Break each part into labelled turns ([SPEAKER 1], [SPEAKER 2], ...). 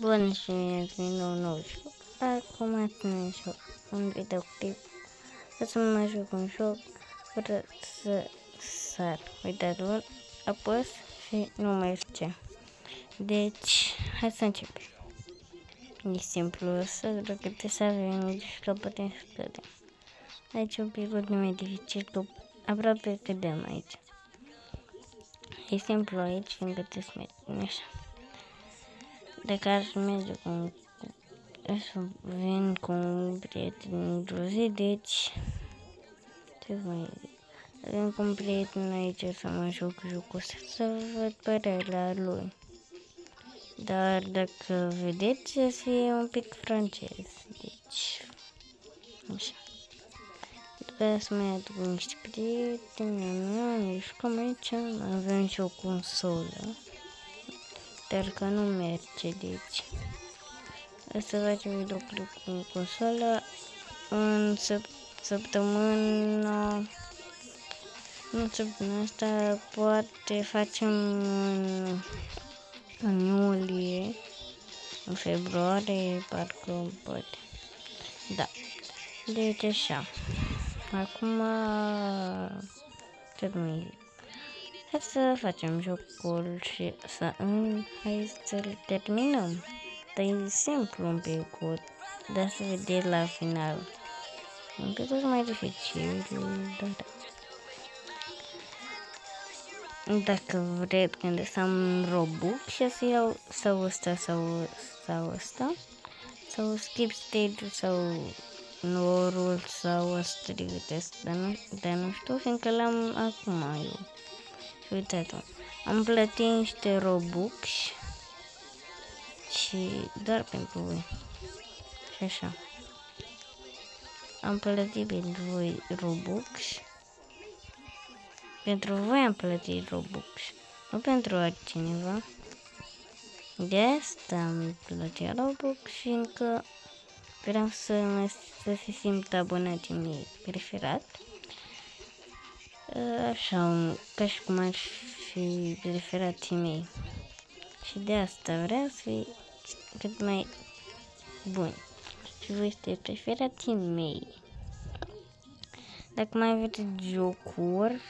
[SPEAKER 1] Bun, și din nou joc. Acum ne joc un videoclip. Să mă joc un joc fără să sar. Uitați-vă, apăs și nu merge. Deci, hai să începem. E simplu, dacă te să avem că putem să cădem. Aici un pic mai dificil, că aproape cădem aici. E simplu aici, fiindcă te smeri, așa. Dacă aș merge să vin cu un prieten într-o zi, deci ce mai zic? Vin cu un prieten aici să mă joc jocul ăsta, să văd părerea lui. Dar dacă vedeți, să fie un pic francez, deci așa. După aia să mai aduc niște prieteni, ne jucăm aici, avem și o consolă, dar că nu merge, deci să facem videoclip cu consola în săptămâna asta, poate facem în iulie, în februarie, parcă poate. Da, deci așa. Acum, ce mai zic? Hai să facem jocul și hai să-l terminăm. Dar e simplu un pic, dar să vedeți la final. Un pic mai dificil, dar dacă vreți când să am Robux și să iau sau ăsta sau ăsta, sau skip stage sau norul sau ăsta de test, dar nu știu, fiindcă l-am acum eu. Și uitați-mă, am plătit niște Robux și doar pentru voi. Și așa. Am plătit pentru voi Robux. Pentru voi am plătit Robux, nu pentru altcineva. De asta am plătit Robux, fiindcă vreau să se simt abonații mei preferat. Așa, ca și cum ar fi preferații mei. Și de asta vreau să fie cât mai bun. Și voi sunteți preferații mei. Dacă mai aveți jocuri,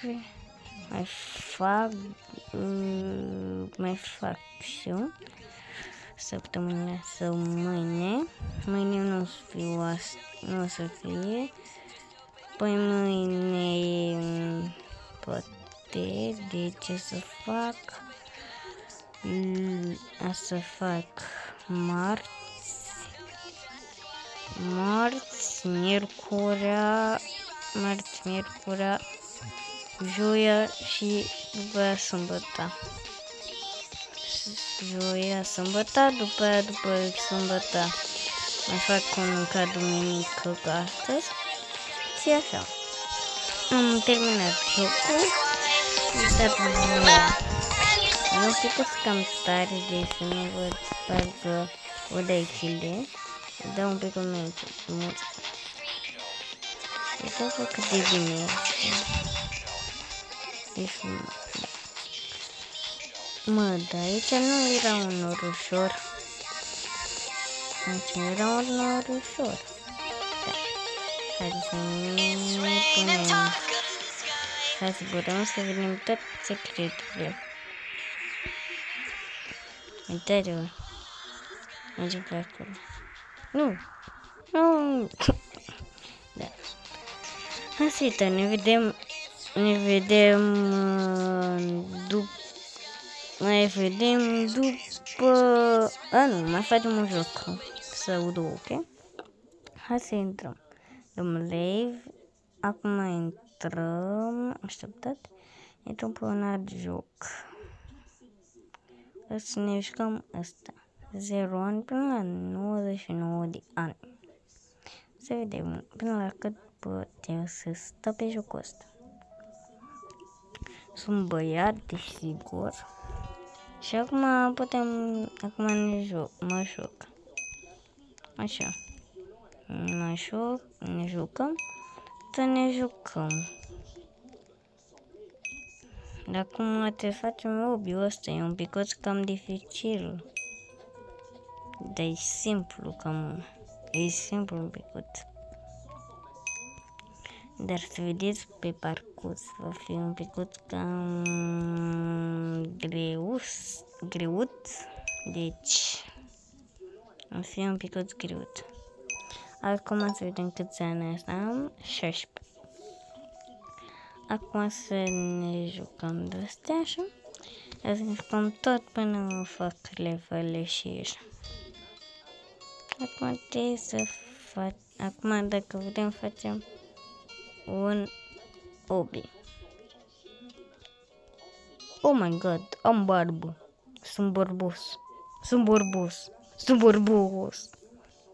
[SPEAKER 1] mai fac și eu săptămâna sau mâine. Mâine nu o să fie. Păi mâine poate, de ce să fac? Să fac marți, miercurea, joia și după sâmbătă. După sâmbătă mai fac un ca duminică ca astăzi. Și așa. Am terminat jocul. Uitați-vă. Nu știu că sunt cam tare, deci nu văd, parcă văd aici. Dau un pic în mult. Uitați-vă cât de bine este. Deci, dar aici nu era un nor ușor. Aici era un nor ușor. Da. Hai să ne punem. Hai să putem să vedem tot secreturile. Uitați-vă. Merge pe acolo. Nu. Da. Hai să uităm, ne vedem după. Mai facem un joc sau două, ok? Hai să intrăm. Dăm live. Acum intrăm. Așteptat. Intrăm pe un alt joc. Să ne jucăm ăsta. 0 ani până la 99 de ani. Să vedem până la cât putem să stau pe jocul ăsta. Sunt băiat, desigur. Și acum mă joc. Așa. Ne jucăm. Dar acum te facem lobby-ul ăsta, e un pic cam dificil. dar e simplu cam... E simplu un picuț. Dar să vedeți pe parcurs, va fi un picuț cam greuț, deci va fi un picuț greuț. Acum să vedem câți ani am, 16. Acum să ne jucăm de astea așa, să ne jucăm tot până fac levele și așa. Acum trebuie să fac, acum dacă vrem facem un obi. Oh my god, am barbă. Sunt bărbos.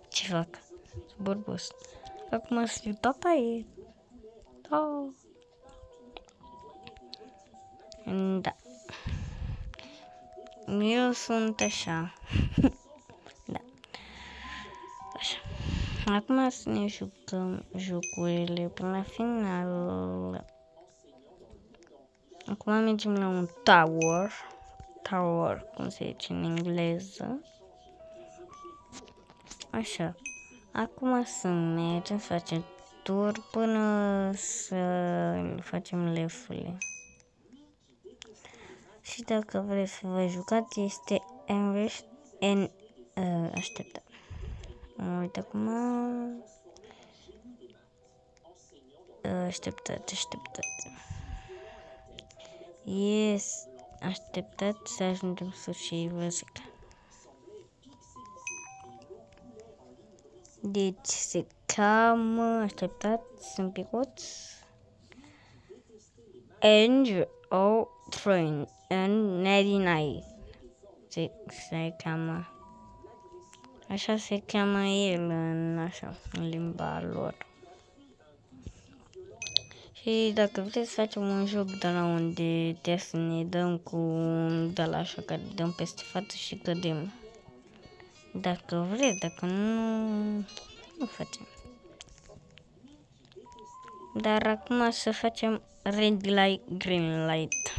[SPEAKER 1] Ce fac? Sunt bărbos. Acum știu tata e. Da. Da. Eu sunt așa. Da. Așa. Acum să ne jucăm jocurile până la final. Acum mergem la un tower, cum se zice în engleză. Așa. Acum să mergem să facem tur până să facem lefurile. Și dacă vreți să vă jucați, este English and așteptat. Uite acum. Așteptați. Yes, așteptați să ajungem sus și vă zic. Deci se cam așteptați un picuț. Angel Train and 99. Se cheamă. Așa se cheamă el în limba lor. Și dacă vreți să facem un joc de la unde trebuie să ne dăm cu de la așa care dăm peste față și cădem. Dacă vreți, dacă nu facem. Dar acum să facem red light, green light.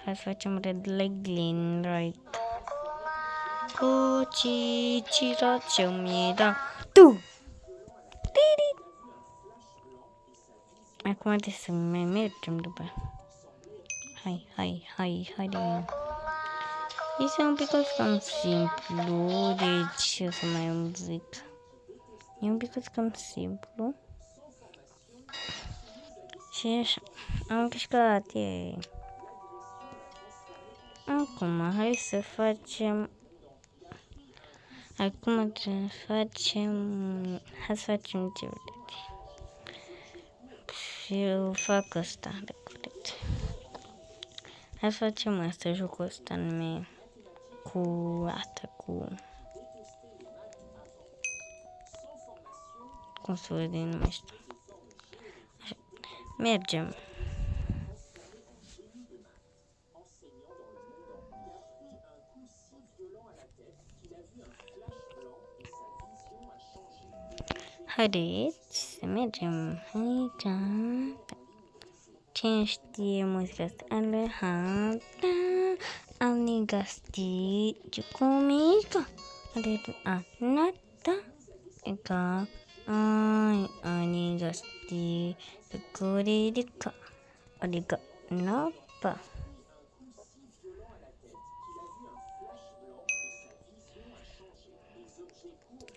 [SPEAKER 1] Hai să facem red light, green light. Cu cicira ce-mi da tu. Acum trebuie să mai mergem după. Hai de mine. Este un pic cam simplu, deci o să mai zic. E un pic cam simplu. Și așa, am câștigat, e. Acum, hai să facem ce vedeți. Și eu fac asta, de curând. Hai să facem asta, jocul ăsta anume cu asta, cum să vede, nu mai știu. Așa. Mergem. Haideți să mergem aici. Cine știe muzica asta? Alejandra Anigasti Ciucumica Nata Eka Anigasti Ciucumica Adică Napa.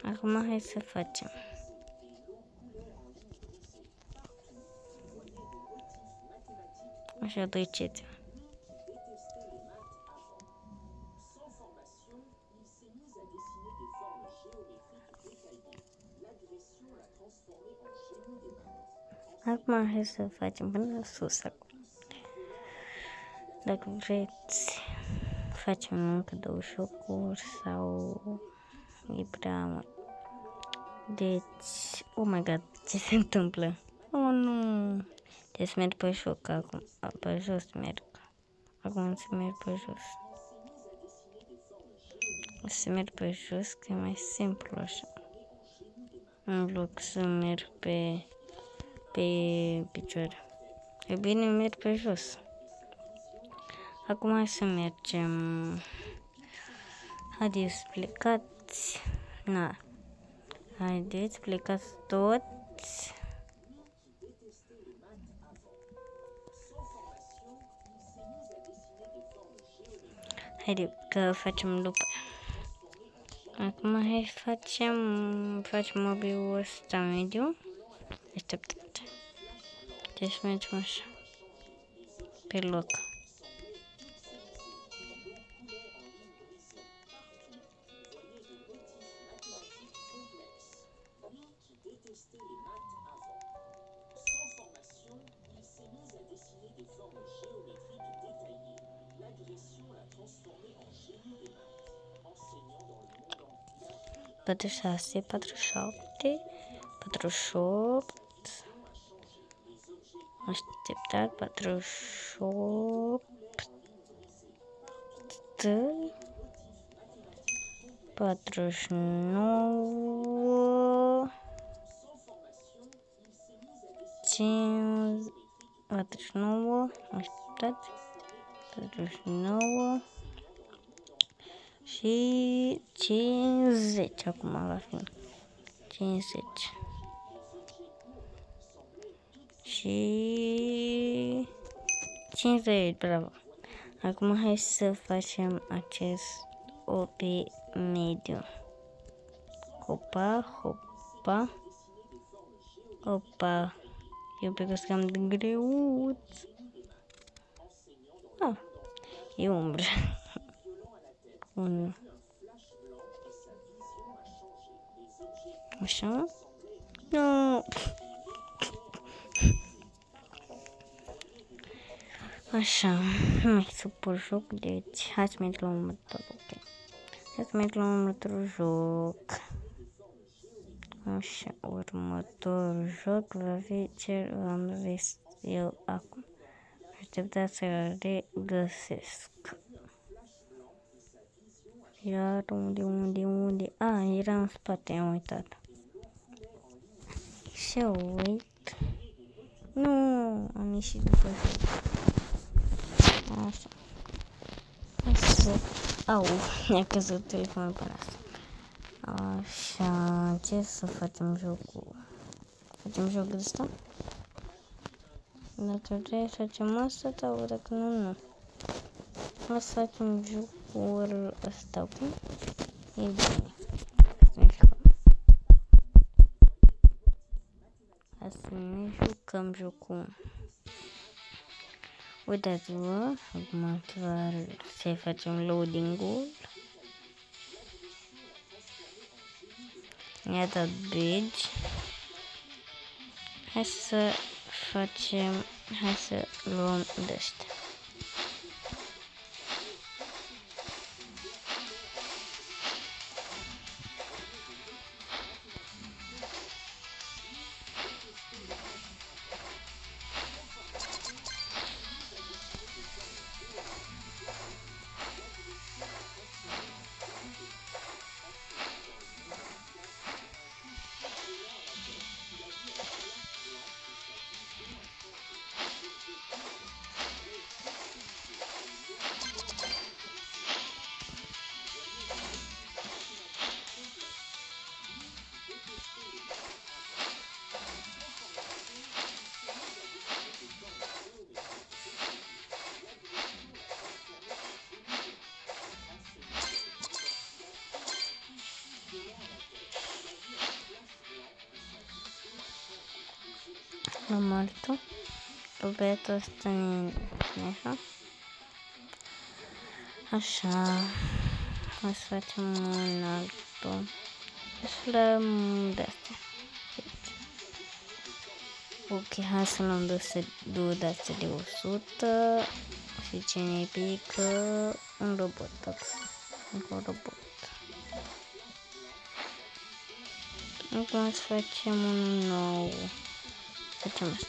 [SPEAKER 1] Acum hai să facem. Așa, duceți. Acum hai să facem până sus acum. Dacă vreți, facem încă 2 jocuri sau e prea mult. Deci, oh my god, ce se întâmplă? Oh nu! Trebuie să merg pe joc acum. Pe jos merg. Acum să merg pe jos. O să merg pe jos, că e mai simplu așa. În loc să merg pe picioare. E bine, merg pe jos. Acum hai să mergem. Haideți, plecați. Na. Haideți, plecați toți. Haide, că facem după. Acum hai facem mobilul ăsta mediu. Așteptați. Deci mergem așa. Pe loc. Patru 6, 4, 7, 48. Așteptat, 48. 49. 5, 49. Așteptat. 49. Și 50 acum va fi. 50. Și 50, bravo. Acum hai să facem acest O pe mediu. Hopa, hopa. Hopa. Eu pe că cam de greuț. Ah, e umbră. 1. Așa. Nu. Așa. Mai supăr joc, deci hai să merg la următorul. Ok. Hai să merg la următorul joc. Așa, următorul joc va fi ce am zis eu acum. Așteptați să regăsesc. Iar unde? A, era în spate, am uitat. Și uit. Nu, am ieșit după joc. Așa. Așa. Au, mi-a căzut telefonul pe asta. Așa, ce să facem jocul? Facem jocul ăsta? Dacă vrei să facem asta sau dacă nu, nu. O să facem jocul ăsta, ok? E bine. Hai să ne jucăm jocul. Uitați-vă, acum să facem loading-ul. Mi-a dat badge. Hai să luăm de ăștia. Luăm altul. Robertul ăsta așa. Așa. O să facem un altul. Să luăm de astea. Ok, hai să luăm două de astea de 100. Și ce ne pică? Un robot. Încă un robot. Acum să facem un nou. Facem asta.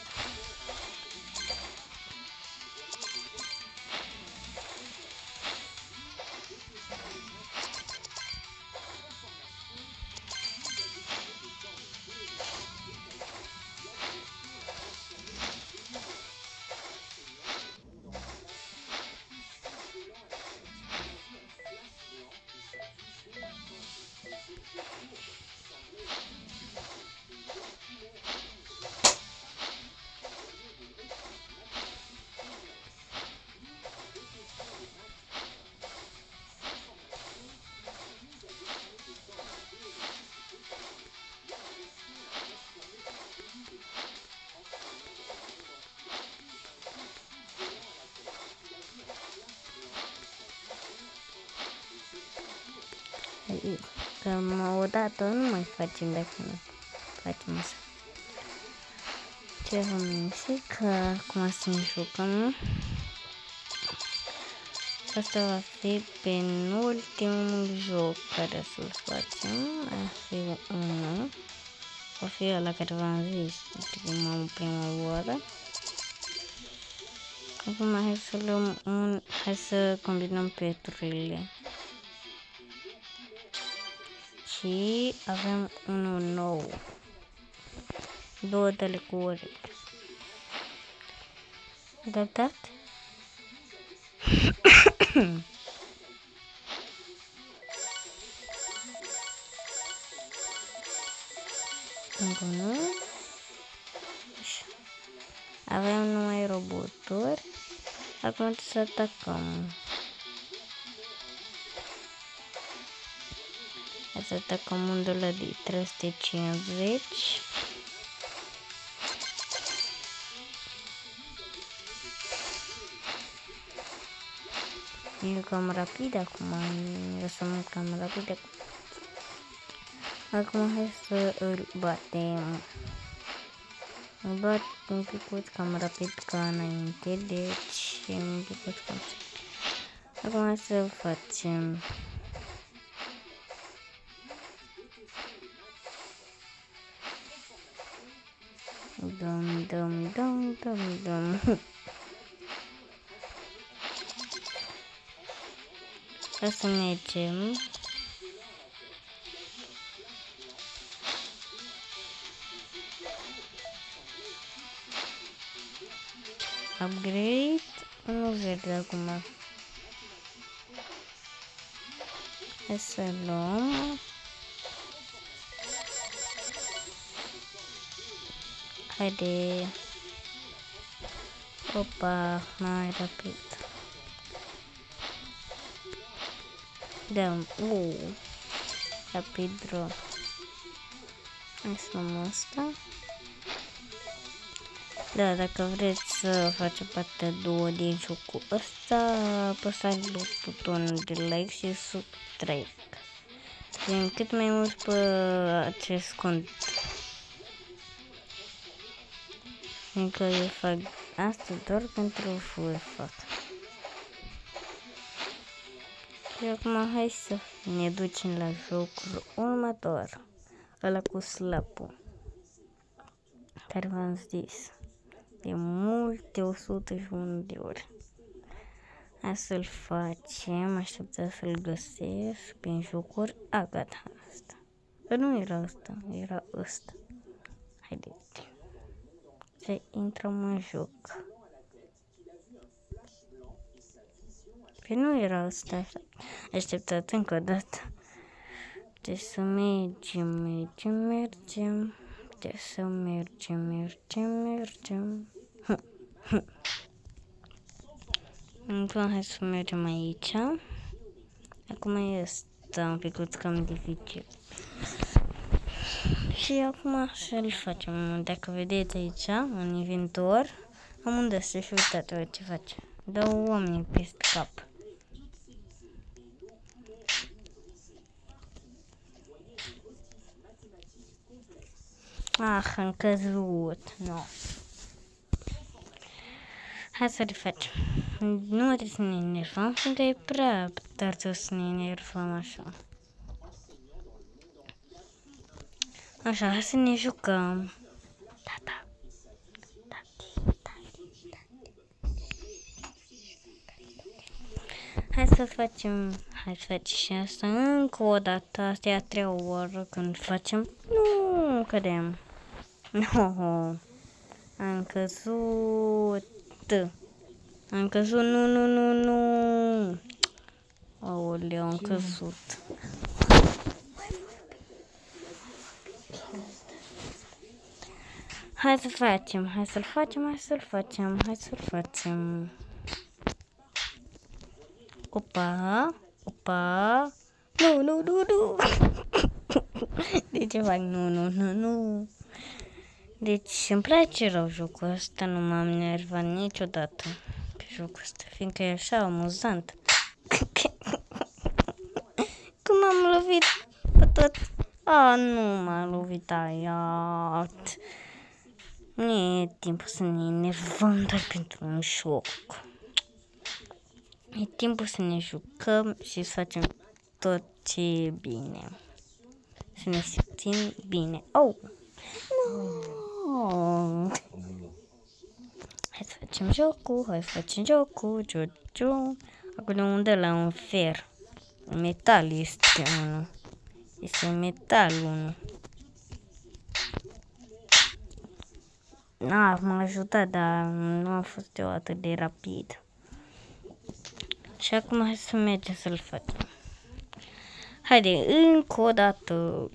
[SPEAKER 1] Că odată nu mai facem dacă nu facem așa. Ce vom zic că acum să ne jucăm. Asta va fi penultimul joc care să-l facem. Va fi unul. Va fi ăla care v-am zis prima oară. Acum hai să luăm hai să combinăm petrurile. Și avem unul nou. 2 telecuri. Adaptat? Încă nu. Avem numai roboturi. Acum să atacăm. Hai să atacăm undul ăla de 350. E cam rapid acum. Lăsăm cam rapid. Acum hai să îl batem. Îl bat un picuț cam rapid ca înainte. Deci un picuț cam. Acum hai să facem. Dăm. Hai să mergem. Upgrade. Nu verde acum. Hai să luăm. Haide. Opa, mai rapid. Dăm. Rapid draw. Hai să luăm asta. Da, dacă vreți să facem partea 2 din jocul ăsta, apăsați butonul de like și subscribe. Fim cât mai mult pe acest cont. Încă eu fac asta doar pentru FUFA. Și acum hai să ne ducem la jocul următor. Ăla cu slapul. Care v-am zis. De multe 101 de ori. Hai să-l facem. Așteptați să-l găsesc prin jocuri. Gata, asta. Că nu era asta, era ăsta. Haideți. Să intrăm în joc. Că nu era asta. Așteptați încă o dată. Deci să mergem. Deci să mergem. Acum hai să mergem aici. Acum este un pic cam dificil. Și acum să-l facem. Dacă vedeți aici, în inventor, am unde să și uitați ce face. Dă oamenii peste cap. Am căzut. No. Hai să refacem. Nu trebuie să ne enervăm, pentru că e prea tare să ne enervăm așa. Așa, hai să ne jucăm. Tata. Hai să facem și asta încă o dată. Asta e a 3-a oară când facem. Nu cădem. Nu. Am căzut. Nu. Aoleu, am căzut. Hai să facem. Opa. Nu. De ce fac? Nu. Deci îmi place rău jocul ăsta, nu m-am enervat niciodată pe jocul ăsta, fiindcă e așa amuzant. Cum m-am lovit pe tot. Nu m-a lovit aiat. Nu e timpul să ne enervăm doar pentru un joc. E timpul să ne jucăm și să facem tot ce e bine. Să ne simțim bine. Oh! No! Hai să facem jocul, Acolo unde la un fer. Un metal este unul. Este un metal unul. M-a ajutat, dar nu am fost eu atât de rapid. Și acum hai să mergem să-l facem. Haide, încă o dată.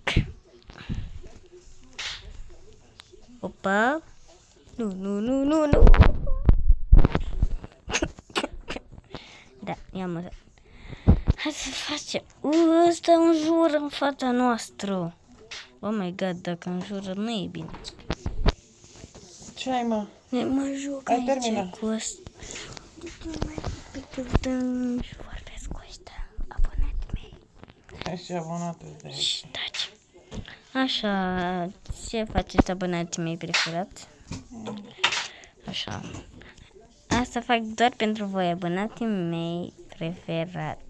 [SPEAKER 1] Opa. Nu. Da, i-am dat. Hai să facem. Ăsta înjură în fața noastră. Oh my god, dacă înjură nu e bine.
[SPEAKER 2] Ce ai, mă?
[SPEAKER 1] Mă joc
[SPEAKER 2] Ai
[SPEAKER 1] aici
[SPEAKER 2] terminat.
[SPEAKER 1] cu ăsta. Și vorbesc cu ăștia, abonații mei.
[SPEAKER 2] Ești abonată de aici.
[SPEAKER 1] Și taci. Așa, ce faceți abonații mei preferați? Așa. Asta fac doar pentru voi, abonații mei preferați.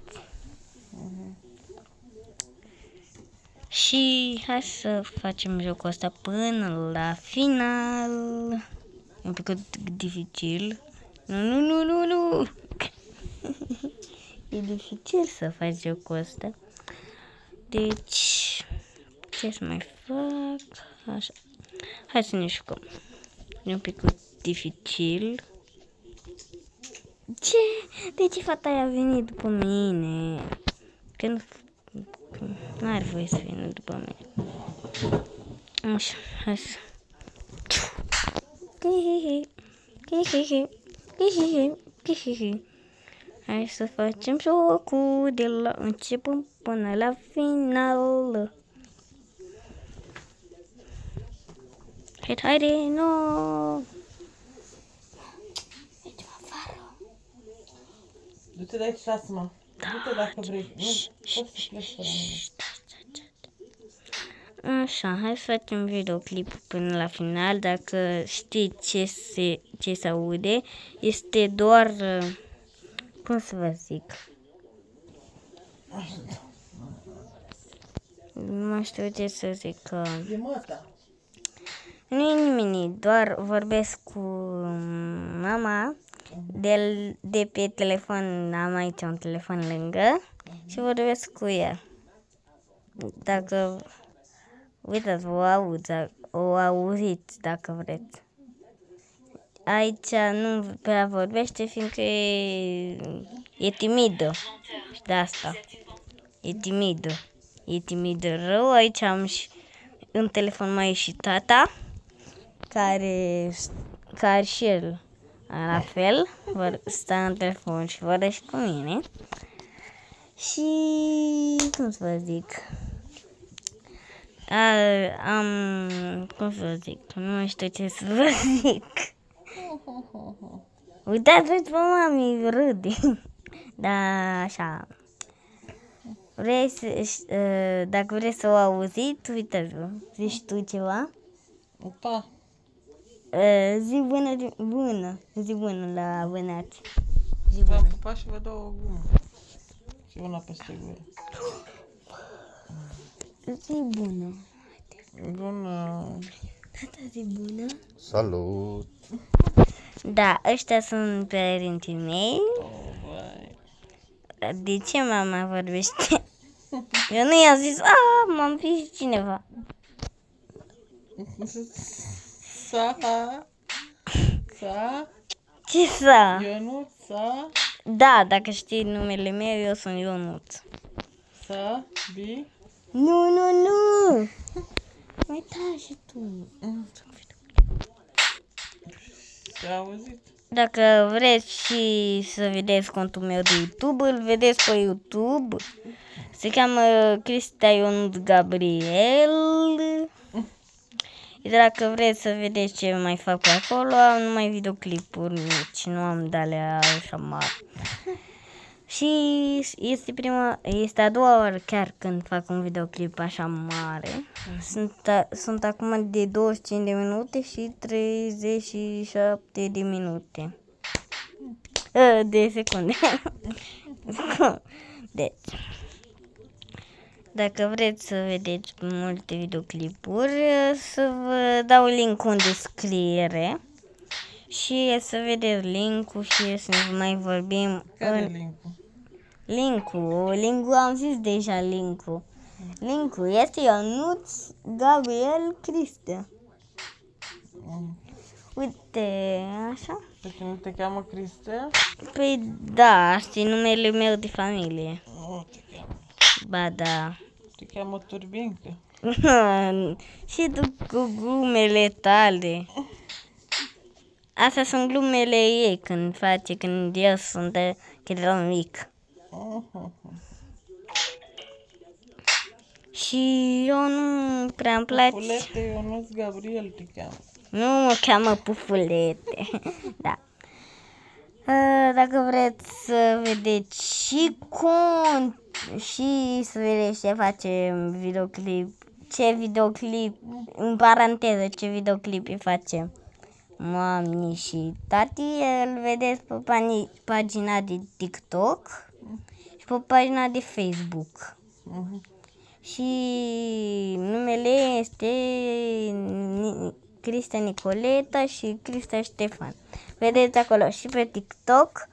[SPEAKER 1] Și hai să facem jocul ăsta până la final. E un pic dificil. Nu. E dificil să faci jocul ăsta. Deci, ce să mai fac? Așa. Hai să ne jucăm. E un pic dificil. Ce? De ce fata aia a venit după mine? Că nu are voie să vină după mine. Așa, hai să... Hai să facem jocul de la început până la final. Haide, no! Mergem afară.
[SPEAKER 2] Du-te de aici, lasă-mă. Du-te dacă vrei. Nu, poți să pleci fără mine.
[SPEAKER 1] Așa, hai să facem videoclip până la final. Dacă știți ce se aude, este doar, cum să vă zic, nu mai știu ce să zic.
[SPEAKER 2] E măta.
[SPEAKER 1] Nu e nimeni, doar vorbesc cu mama de pe telefon. Am aici un telefon lângă și vorbesc cu ea. Dacă uitați, o auziți dacă vreți. Aici nu prea vorbește, fiindcă e timidă. Și de asta. E timidă rău. Aici am și în telefon mai e și tata, care și el la fel stă în telefon și vorbește cu mine. Și cum să vă zic? Cum să vă zic? Nu mai știu ce să vă zic. Uitați-vă pe mami, râde. Da, așa. Dacă vreți să o auziți, uitați-vă. Zici tu ceva?
[SPEAKER 2] Da.
[SPEAKER 1] Zi bună la abonați.
[SPEAKER 2] V-am pupat și vă dau o gumă. Și una peste gură.
[SPEAKER 1] Zi bună.
[SPEAKER 2] Bună.
[SPEAKER 1] Tata, zi bună.
[SPEAKER 3] Salut!
[SPEAKER 1] Da, ăștia sunt părinții mei. De ce mama vorbește? Eu nu i-am zis, m-am fi cineva. Ce sa?
[SPEAKER 2] Ionuța.
[SPEAKER 1] Da, dacă știi numele meu, eu sunt Ionuț.
[SPEAKER 2] Bi.
[SPEAKER 1] Nu. Mai taci și tu.
[SPEAKER 2] S-a auzit?
[SPEAKER 1] Dacă vreți și să vedeți contul meu de YouTube, îl vedeți pe YouTube. Se cheamă Cristea Ionuț Gabriel. Dacă vreți să vedeți ce mai fac pe acolo, am numai videoclipuri mici, nu am de-alea așa mari. Și este a doua oară chiar când fac un videoclip așa mare. Sunt acum de 25 de minute și 37 de minute. De secunde. Deci, dacă vreți să vedeți multe videoclipuri, să vă dau link-ul în descriere. Și să vedeți link-ul și să mai vorbim.
[SPEAKER 2] Care e link-ul?
[SPEAKER 1] Link-ul, am zis deja link-ul. Link-ul este Ionuț Gabriel Cristea. Uite, așa.
[SPEAKER 2] Pe tine te cheamă Cristea?
[SPEAKER 1] Păi da, asta e numele meu de familie.
[SPEAKER 2] Nu te cheamă.
[SPEAKER 1] Ba da.
[SPEAKER 2] Te cheamă Turbincă.
[SPEAKER 1] Și tu cu glumele tale. Astea sunt glumele ei când eu sunt când eram mic. Și eu nu prea îmi place.
[SPEAKER 2] Pufulete Ionuț Gabriel te cheamă.
[SPEAKER 1] Nu mă cheamă Pufulete. Da. Dacă vreți să vedeți și cum și să vedeți ce face videoclip, în paranteză, ce videoclip îi face mami și tati, îl vedeți pe pagina de TikTok și pe pagina de Facebook. Și numele este Cristea Nicoleta și Cristea Ștefan. Vedeți acolo și pe TikTok,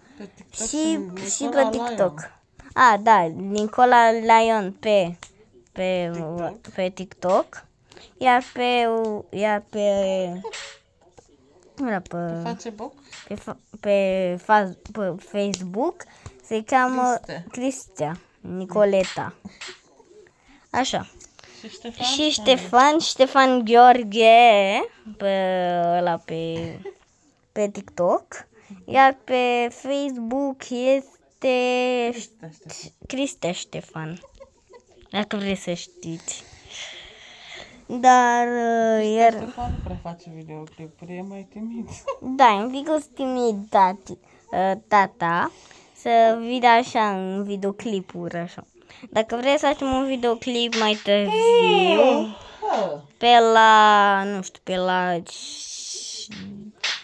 [SPEAKER 1] și pe TikTok. Da, Nicola Lion pe TikTok, iar pe Facebook se cheamă Cristea Nicoleta. Așa. Și Ștefan Gheorghe pe TikTok, iar pe Facebook este Cristea Ștefan. Dacă vreți să știți. Dar
[SPEAKER 2] Ștefan nu prea face videoclipuri, e mai timid.
[SPEAKER 1] Da, e un pic timid tata să vină așa în videoclipuri așa. Dacă vreți să facem un videoclip mai târziu, pe la, nu știu, pe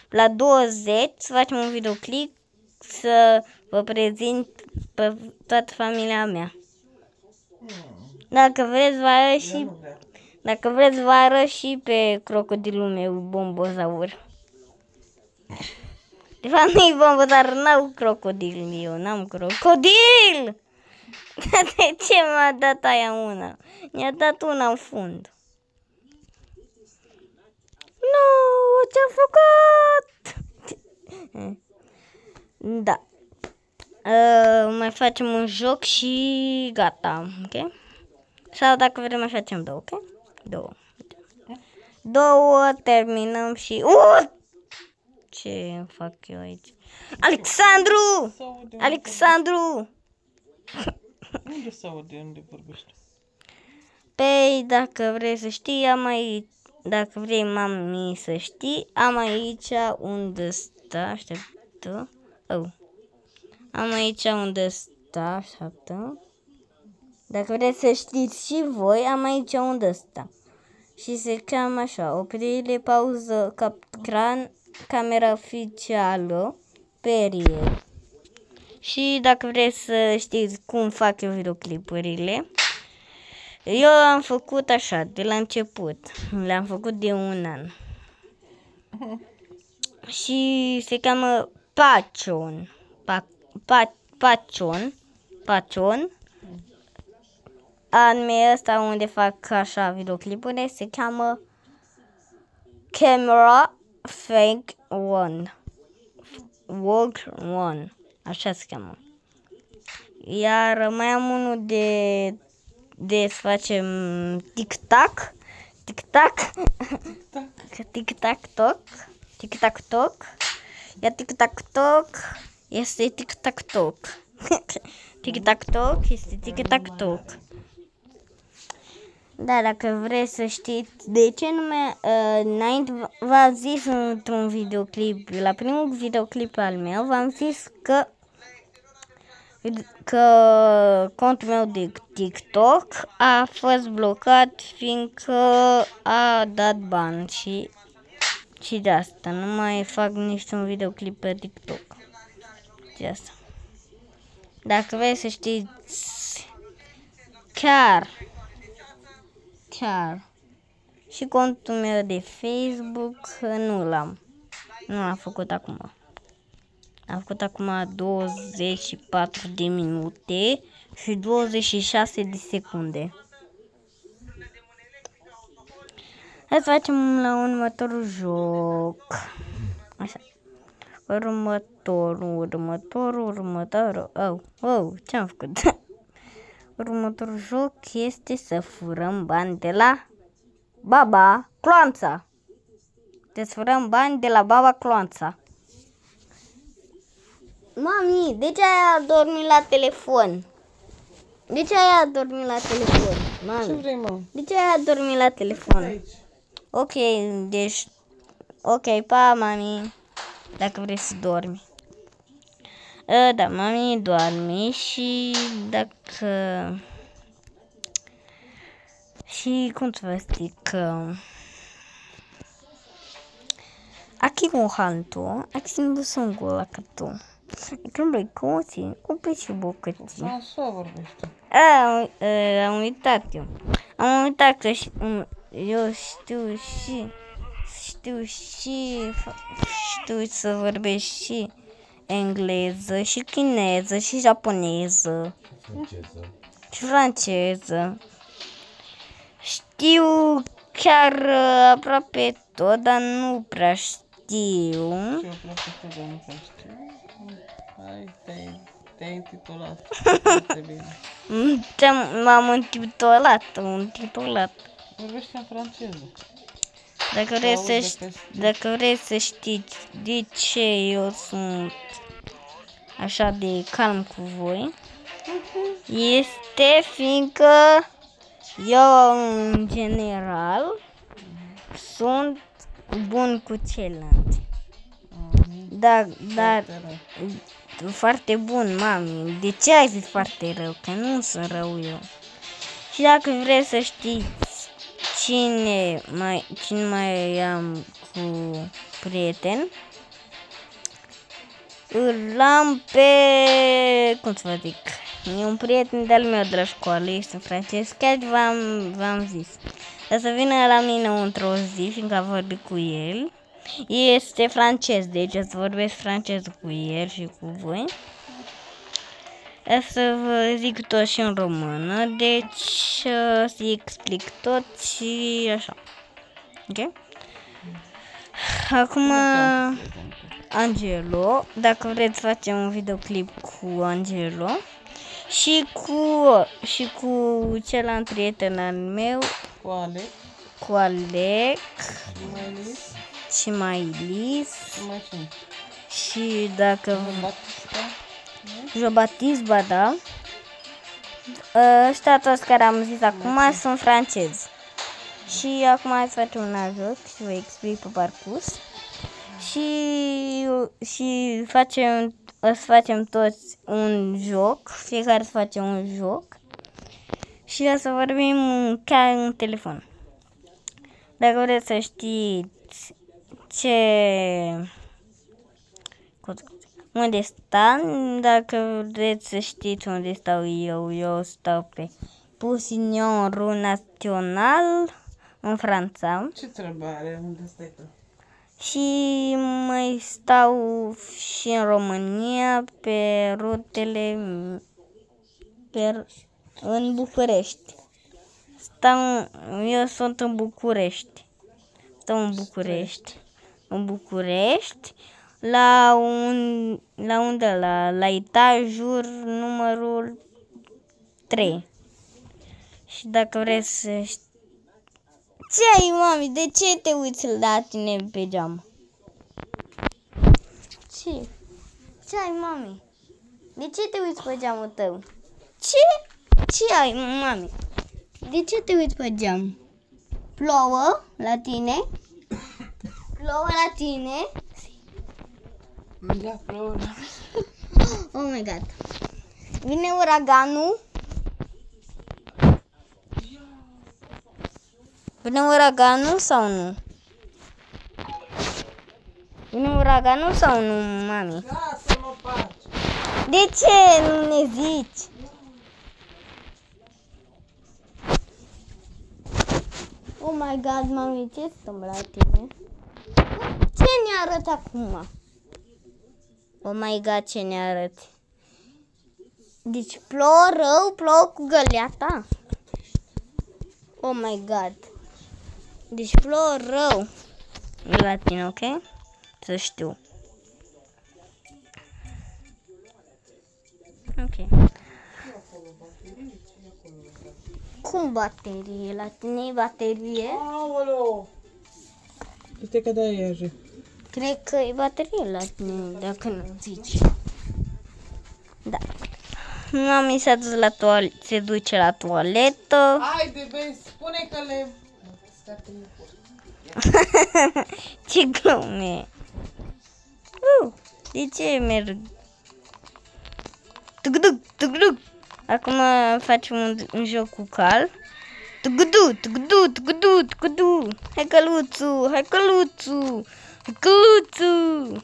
[SPEAKER 1] la 20, să facem un videoclip să vă prezint pe toată familia mea. Dacă vreți, vă arăt și pe crocodilul meu, Bombozaur. De fapt, nu-i Bombozaur, n-am crocodil eu, n-am crocodil! De ce m-a dat aia una? Mi-a dat una în fund. Nu, ce-am făcut? Da. Mai facem un joc și gata, ok? Sau dacă vrem mai facem două, ok? Două, terminăm și... Ce fac eu aici? Alexandru!
[SPEAKER 2] Unde se aude, unde vorbești?
[SPEAKER 1] Păi, dacă vrei să știi, dacă vrei, mami, să știi, am aici unde stă, așteaptă. Am aici unde stă, așteaptă. Dacă vreți să știți și voi, am aici unde stă. Și se cheamă așa, oprire, pauză, ecran, camera oficială, period. Și dacă vreți să știți cum fac eu videoclipurile, eu am făcut așa, de la început. Le-am făcut de 1 an. Și se cheamă Pacion. Anume ăsta unde fac așa videoclipurile se cheamă Camera Fake One. Work One. Așa se cheamă. Iar mai am unul de să facem tic-tac. Tic-tac-toc. Iar tic-tac-toc este tic-tac-toc. Tic-tac-toc este tic-tac-toc. Da, dacă vreți să știți de ce nume, înainte v-am zis într-un videoclip, la primul videoclip al meu, v-am zis că că contul meu de TikTok a fost blocat fiindcă a dat bani și de asta nu mai fac niciun videoclip pe TikTok. De asta. Dacă vrei să știți chiar și contul meu de Facebook nu l-am făcut acum. Am făcut acum 24 de minute și 26 de secunde. Hai să facem la următorul joc. Așa. Următorul. Oh, ce-am făcut? Următorul joc este să furăm bani de la Baba Cloanța. Deci furăm bani de la Baba Cloanța. Mami, de ce ai adormit la telefon? De ce ai adormit la telefon? Mami.
[SPEAKER 2] Ce vrei, mă?
[SPEAKER 1] De ce ai adormit la telefon?
[SPEAKER 2] Aici.
[SPEAKER 1] Ok, deci... Ok, pa, mami. Dacă vrei să dormi. Da, mami doarme și dacă... Și cum să vă zic... Aqui com o ranto, aqui sim você um gol lá que tu. E que não com assim, com peixe boca de.
[SPEAKER 2] Așa vorbește.
[SPEAKER 1] Am uitat eu. Am uitat că eu știu să vorbesc și engleză, și chineză, și japoneză. Și franceză. Știu chiar aproape tot, dar nu prea știu.
[SPEAKER 2] Și eu aproape tot, dar nu prea știu. Hai, te-ai intitulat. Foarte bine.
[SPEAKER 1] M-am intitulat.
[SPEAKER 2] Vorbește în franceză.
[SPEAKER 1] Dacă vrei să știți de ce eu sunt așa de calm cu voi, este fiindcă eu, în general, sunt bun cu ceilalți. Dar foarte bun, mami. De ce ai zis foarte rău? Că nu sunt rău eu. Și dacă vrei să știți cine mai am cu prieten, îl am pe... cum să vă zic? E un prieten de-al meu de la școală, este francez, chiar v-am zis. Dar să vină la mine într-o zi, fiindcă am vorbit cu el. Este francez, deci o să vorbesc francez cu el și cu voi. O să vă zic tot și în română, deci să-i explic tot și așa. Ok? Acum, Angelo, dacă vreți facem un videoclip cu Angelo și cu celălalt prieten al meu, cu Alec și mai Lis și dacă Jean-Baptiste, da. Ăștia toți care am zis acum sunt francezi. Și acum hai să facem un alt joc și vă explic pe parcurs. Și o să facem toți un joc, fiecare să facem un joc. Și o să vorbim chiar în telefon. Dacă vreți să știți unde stau, dacă vreți să știți unde stau eu stau pe Pusignon Rue National în Franța.
[SPEAKER 2] Ce treabă are? Unde stai tu?
[SPEAKER 1] Și mai stau și în România pe rutele în București. Eu sunt în București. Stau în București. La etajul numărul 3. Și dacă vreți să știți... Ce ai, mami? De ce te uiți la tine pe geam? Ce ai, mami? De ce te uiți pe geamul tău? Ce ai, mami? De ce te uiți pe geam? Plouă la tine?
[SPEAKER 2] Da, plouă.
[SPEAKER 1] Oh my god. Vine uraganul. Vine uraganul sau nu? Vine uraganul sau nu, mami?
[SPEAKER 2] Lasă-mă pace.
[SPEAKER 1] De ce nu ne zici? Oh my god, mami, ce se întâmplă la tine? Ce ne arăți acum? Oh my god, ce ne arăți? Deci plouă rău, plouă cu găleata? Oh my god. Deci plouă rău la tine, ok? Să știu. Ok. Cum baterie? La tine e baterie?
[SPEAKER 2] Aoleu! Uite că de-aia e așa.
[SPEAKER 1] Cred că e baterie la tine, dacă nu zici. Da. Mami s-a dus la toaletă, se duce la toaletă.
[SPEAKER 2] Haide, vezi, spune că le...
[SPEAKER 1] Ce glume! De ce merg? Tuguduc, tuguduc! Acum facem un joc cu Cal. Tugudu, tugudu, tugudu, tugudu! Hai căluțu, hai căluțu! Hai căluțu!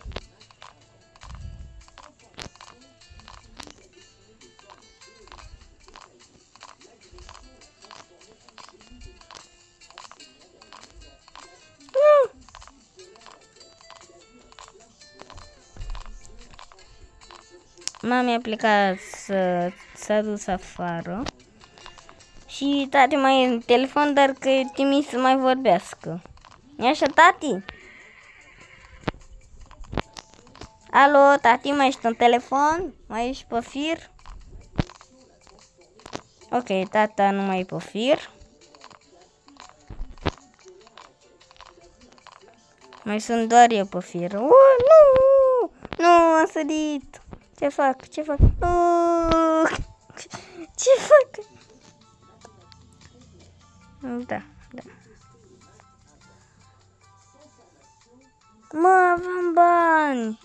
[SPEAKER 1] Mami a plecat s-a dus afară și tati mai e în telefon, dar că e timid să mai vorbească. E așa, tati? Alo, tati, mai ești în telefon? Mai ești pe fir? Ok, tata nu mai e pe fir. Mai sunt doar eu pe fir. Nu! Nu, am sărit! Ce fac? Ce fac? Ce fac? Da, da. Mă, aveam bani.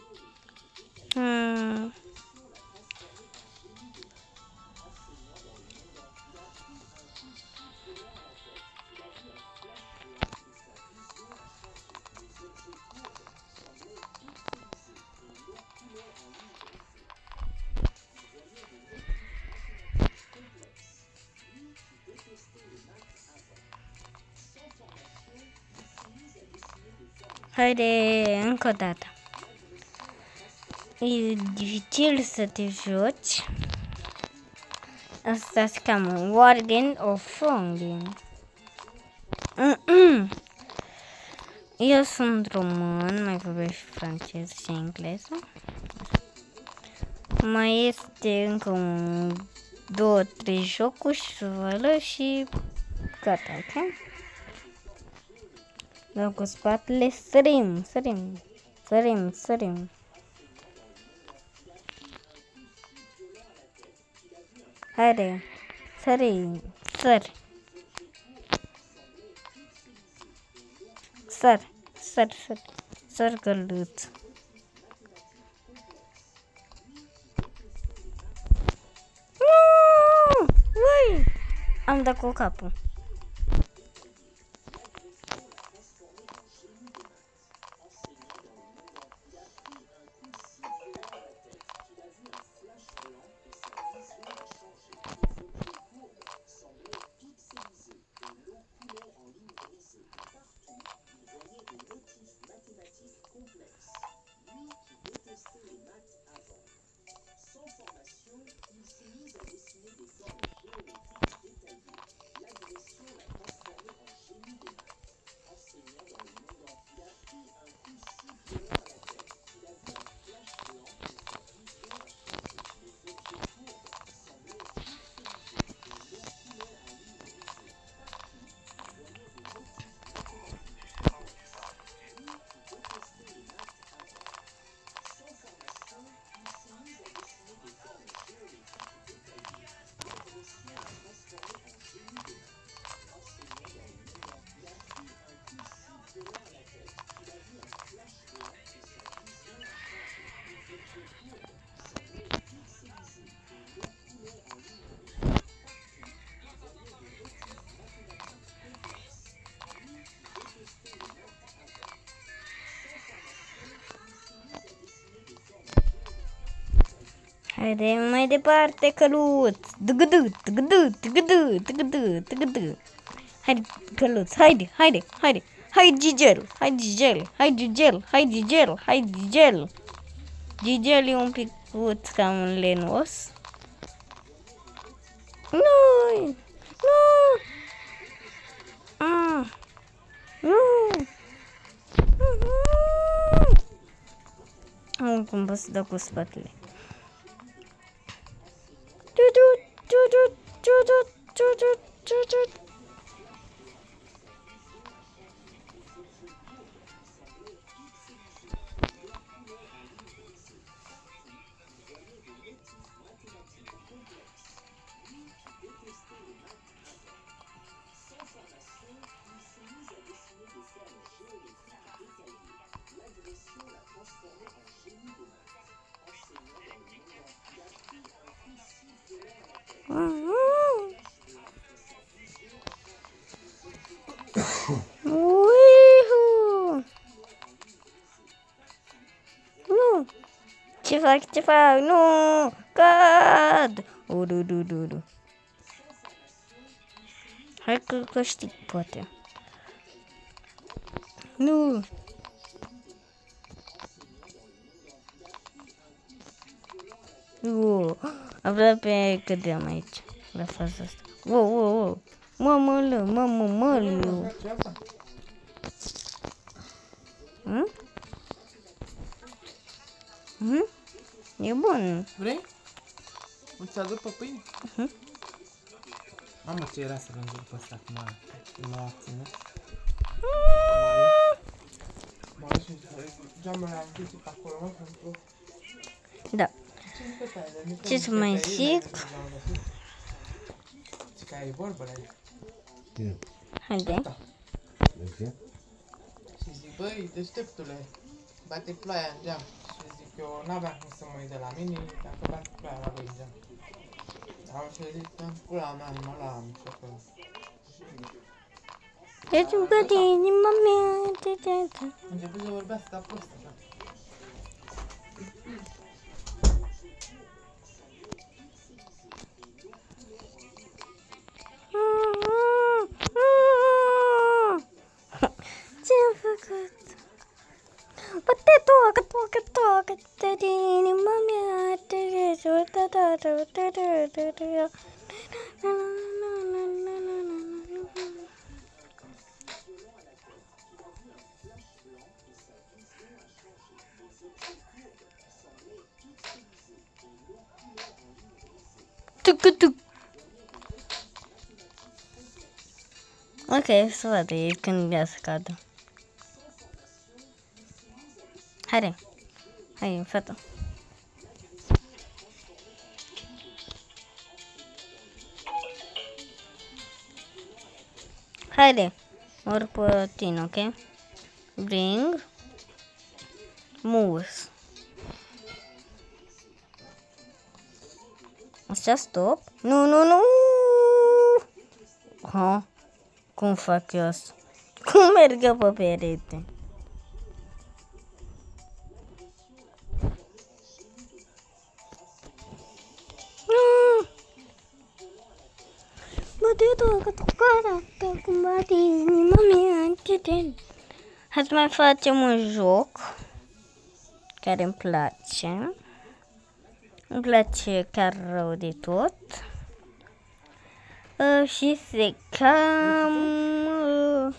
[SPEAKER 1] Haide, încă o dată. E dificil să te joci. Asta se cheamă Wargame of Fonging. Eu sunt român, mai vorbesc și franceză și engleză. Mai este încă 2-3 jocuri și vălă și gata, ok? Dau cu spatele, sărim, sărim, sărim, sărim. Haide, sări, sări. Săr, săr, săr, săr găluț. Ui, am dat cu capul. Haide mai departe, căluț. Tăgădă, tăgădă, tăgădă, tăgădă, tăgădă. Haide, căluț, haide, haide, haide. Hai, Gigel, hai, Gigel, hai, Gigel, hai, Gigel, hai, Gigel. Gigel e un pic cam lenos. Nu, nu. Nu. Am cum pot să dau cu spatele. Nu! Ce fac? Ce fac? Nu! Cad! Udu. Hai că câștig, poate. Nu! Aproape cădeam aici, la faza asta. Wow. Mamălă. E bun.
[SPEAKER 2] Vrei? Îți aduc pe pâine? Mamă, ce era să vânzut pe ăsta cum m-a ținut.
[SPEAKER 1] Da. Ce să mai zic?
[SPEAKER 2] Ai vorba la ea.
[SPEAKER 1] Haide.
[SPEAKER 2] Și zic, băi, deșteptule, bate ploaia în geam. Și zic, eu n-aveam cum să mă uit de la mine dacă bate ploaia la voi în geam. Au și zic, în pula mea, mă la șoferul.
[SPEAKER 1] Deci îmi place inima mea.
[SPEAKER 2] A început să vorbească ca prost așa.
[SPEAKER 1] Ce-am făcut? Bate tocă de inima mea. Tuc. Ok, să vadă ei când ea să cadă. Hai, fată. Haide, ori pe tine, ok? Bring. Mouse. Așa, stop. Nu. Ha? Cum fac eu asta? Cum merg eu pe perete? Hai să mai facem un joc care îmi place. Îmi place chiar rău de tot. Și se cheamă...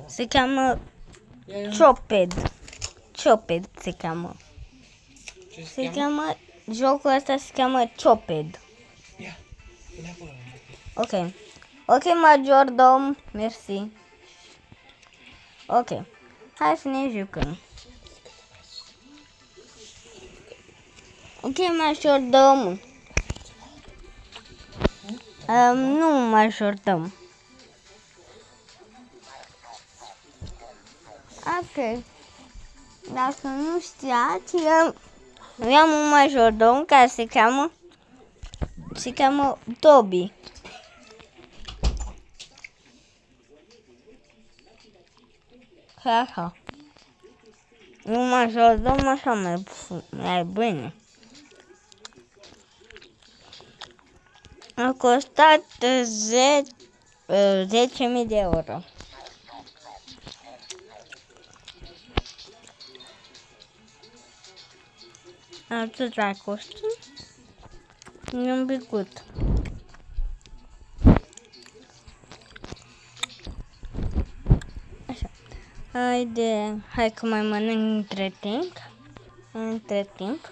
[SPEAKER 1] Se cheamă Choped. Choped se cheamă. Se cheamă... Jocul ăsta se cheamă Choped. Ok, majordom. Mersi. Ok. Hai să ne jucăm. Ok, majordom. Nu majordom. Ok. Dacă nu știați, eu am un majordom care se cheamă Toby. Ha. Numai să o dăm așa mai bine. A costat 10.000 de euro. Atât a costat. E un picut. Așa. Hai că mai mănânc între timp.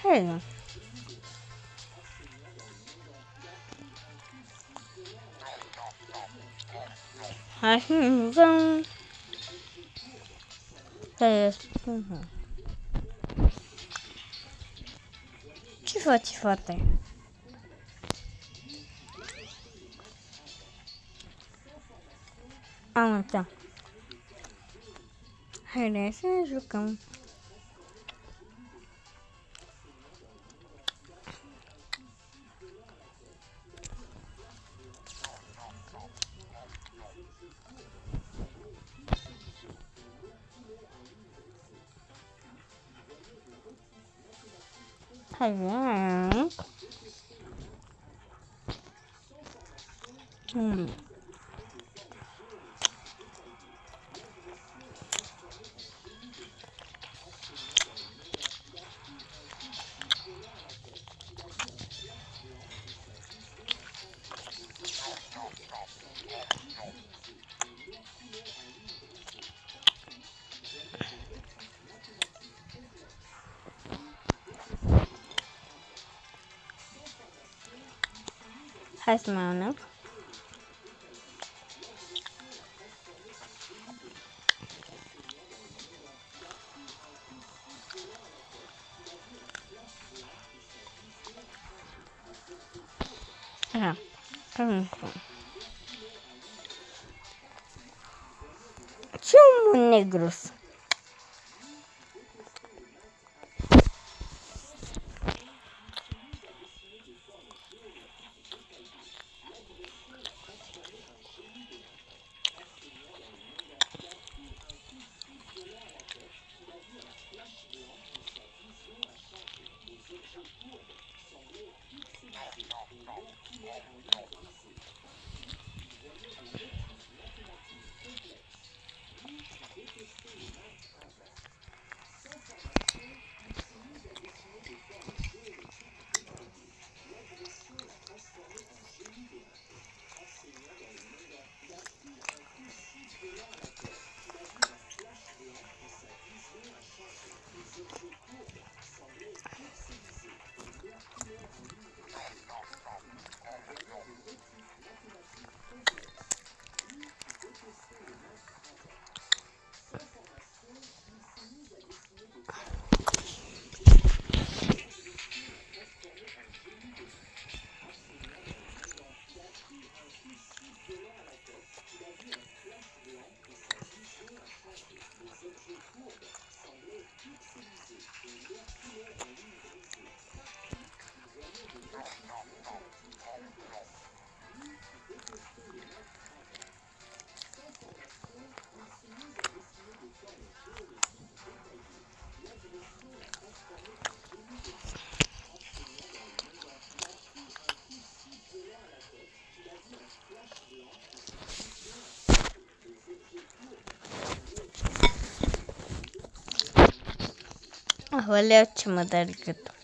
[SPEAKER 1] Hai. Hai să jucăm. Să spun. Ce faci, frate? Am uitat. Haide să jucăm. Haide. Hai să mai mănânc. Așa. Ce un negrus? Aoleu, ce mă dă gâtul.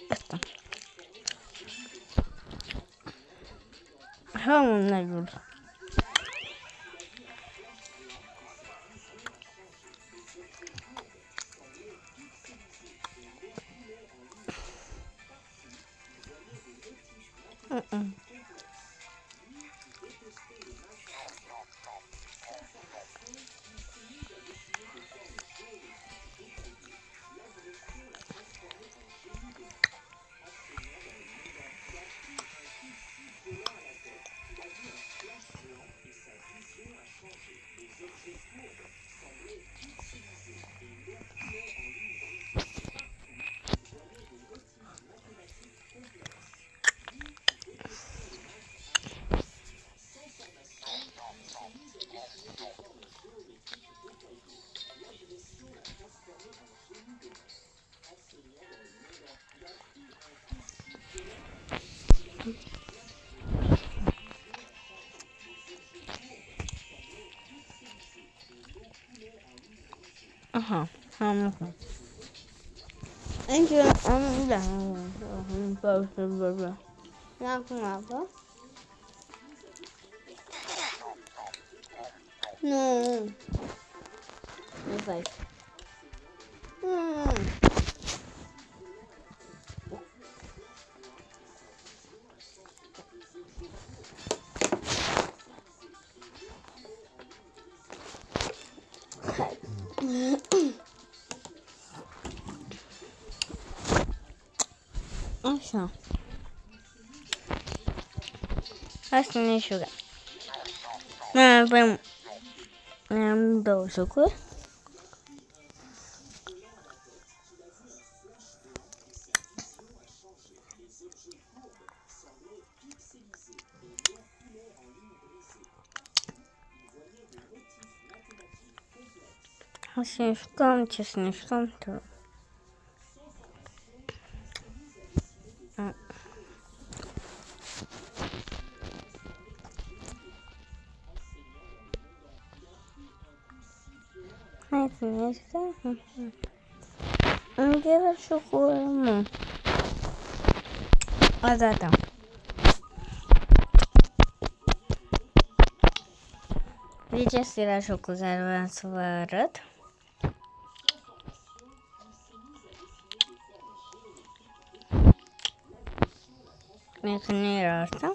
[SPEAKER 1] Asta. Așa un negru. Aha, am. Încă am, da, am pauză, bă. Acum apă. Nu. Nu faci. Așa. Hai să ne șugăm. Mai am două jocuri. Hai să ne șugăm, ce să ne șugăm, tu. Hai să ne șugăm. Încheie jocul, mă. A, da. Deci asta era jocul care vreau să vă arăt. Dacă nu era asta.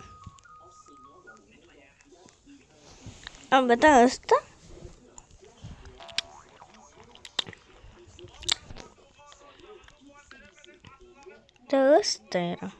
[SPEAKER 1] A, bă, da, asta. Da, asta era.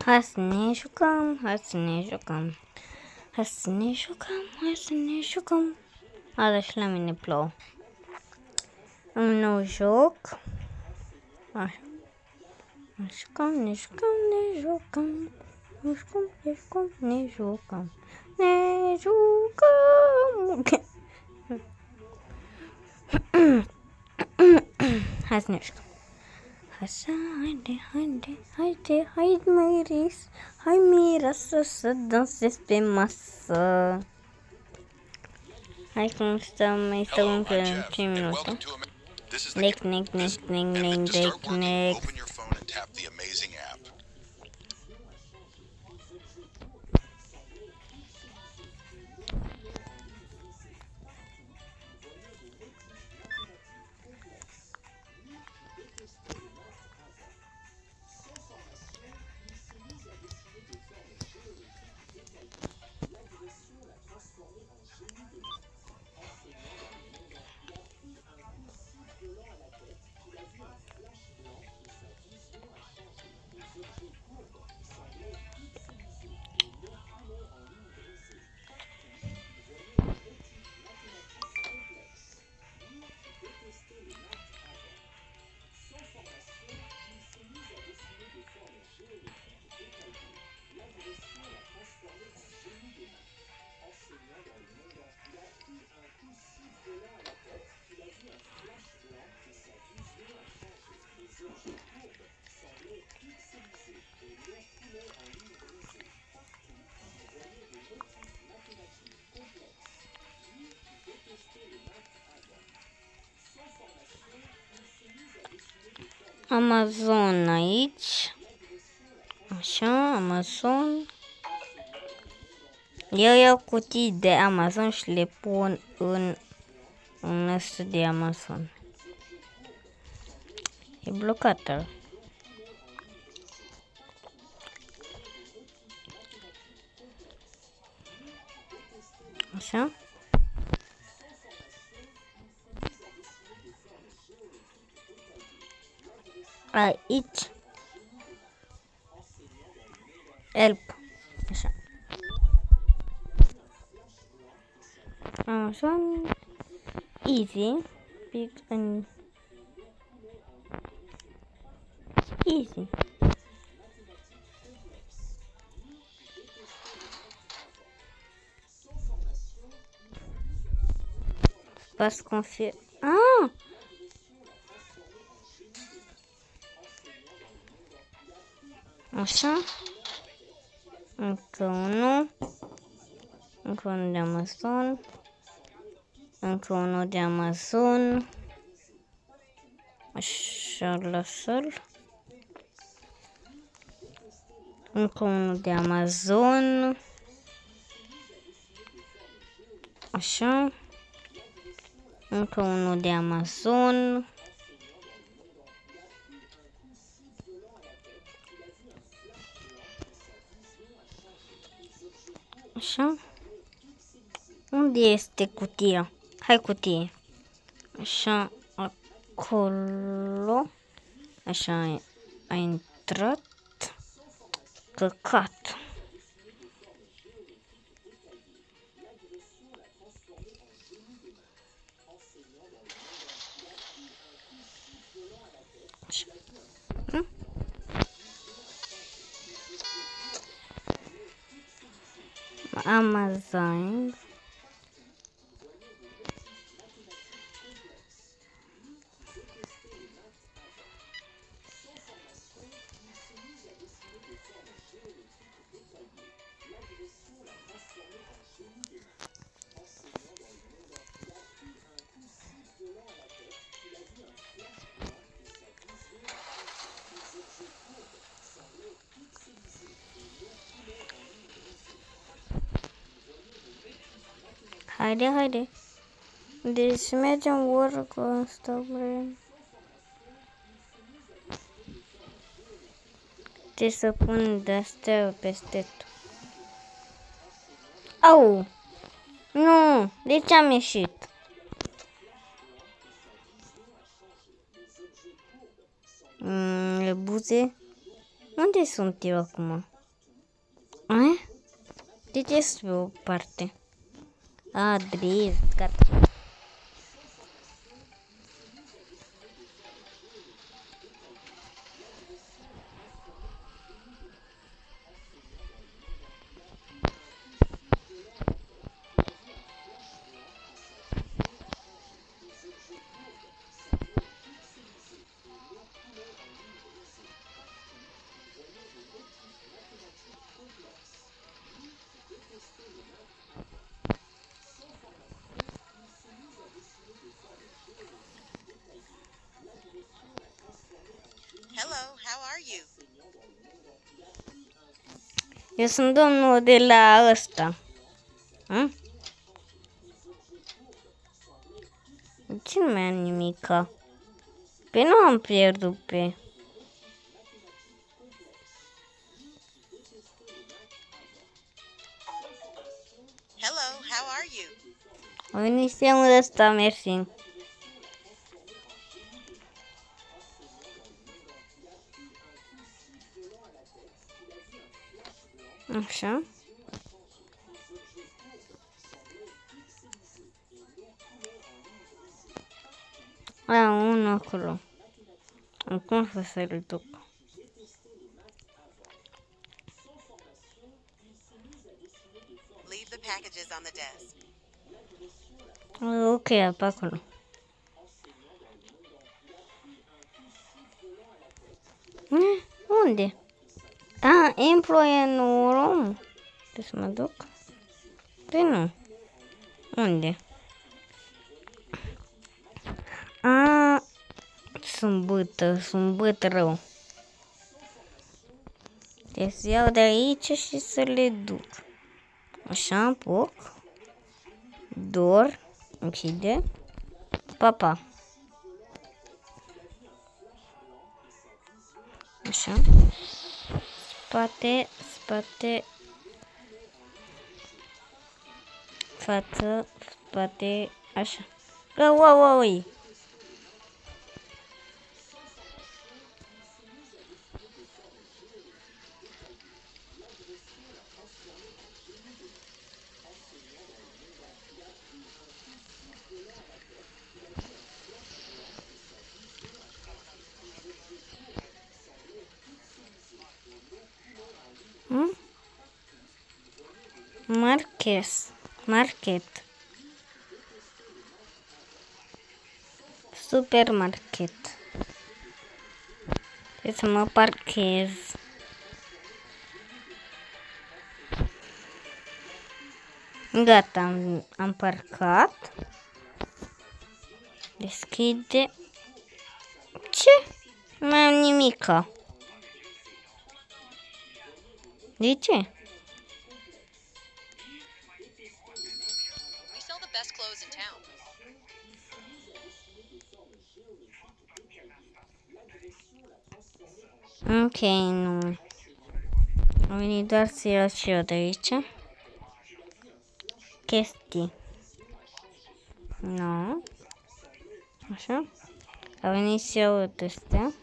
[SPEAKER 1] Hai să ne jucăm, hai să ne jucăm. Hai să ne jucăm, hai să ne jucăm. Ada și la mine plouă. Un nou joc. Așa. Ne jucăm, ne jucăm, ne jucăm. Ne jucăm, ne jucăm, ne jucăm. Ne jucăm. Hai să ne jucăm. Așa, haide, Miris. Hai, Mira, să dansezi pe masă. Hai cum stăm, mai stăm încă 5 minute. Nec. Amazon aici. Așa, Amazon. Eu iau cutii de Amazon și le pun în ăsta de Amazon. E blocată. Așa. Aici. Help. Așa. Amazon. Easy. Big and easy. Posso conferir. Ah! Așa. Încă unul. Încă unul de Amazon. Încă unul de Amazon. Așa, lasă-l. Încă unul de Amazon. Așa. Încă unul de Amazon. Așa. Unde este cutia? Hai cutie. Așa, acolo. Așa, a intrat. Căcat. Așa. Amazon. Haide, haide. Deci mergem oră cu asta, bre. Trebuie să pun de-astea peste tot. Au! Nu! De ce am ieșit? Buze? Unde sunt eu acum? De ce sunt pe o parte? Drift, gata.
[SPEAKER 3] Hello, how are you?
[SPEAKER 1] Eu sunt domnul de la ăsta. Ce nu mai am nimica? Pe nu am pierdut pe...
[SPEAKER 3] Hello, how are you?
[SPEAKER 1] A venit sistemul ăsta, mersi. Așa. Unul acolo. Acum să-l duc.
[SPEAKER 3] Leave the packages on the desk.
[SPEAKER 1] Ok, pe acolo. Unde? Employee în room. Trebuie să mă duc? Păi nu. sunt băt rău. Deci să iau de aici și să le duc. Așa, apuc. Dor. Închide. Papa. Așa. Spate, spate. Față, spate, așa. Ui. Market. Supermarket. Trebuie să mă parchez. Gata, am parcat. Deschide. Ce? Nu mai am nimica. De ce?
[SPEAKER 3] We sell the best clothes in town.
[SPEAKER 1] Ok, nu. Am venit doar să iau și eu de aici. Chestii. Nu. Așa. Am venit să iau de astea.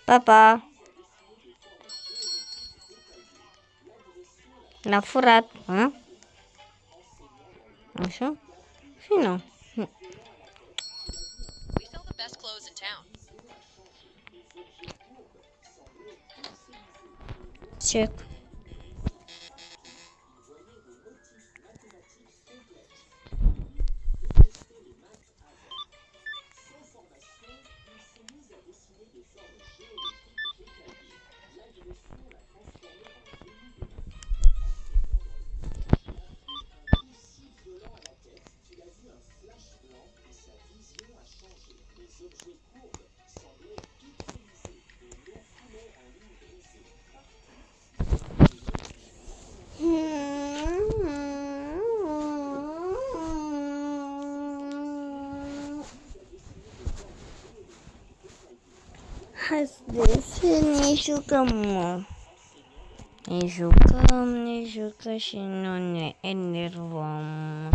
[SPEAKER 1] Papa. L-a furat. A? Așa? Și nu.
[SPEAKER 3] We sell the best clothes in town.
[SPEAKER 1] Check. Hai să ne jucăm, mă. Ne jucăm și nu ne enervăm.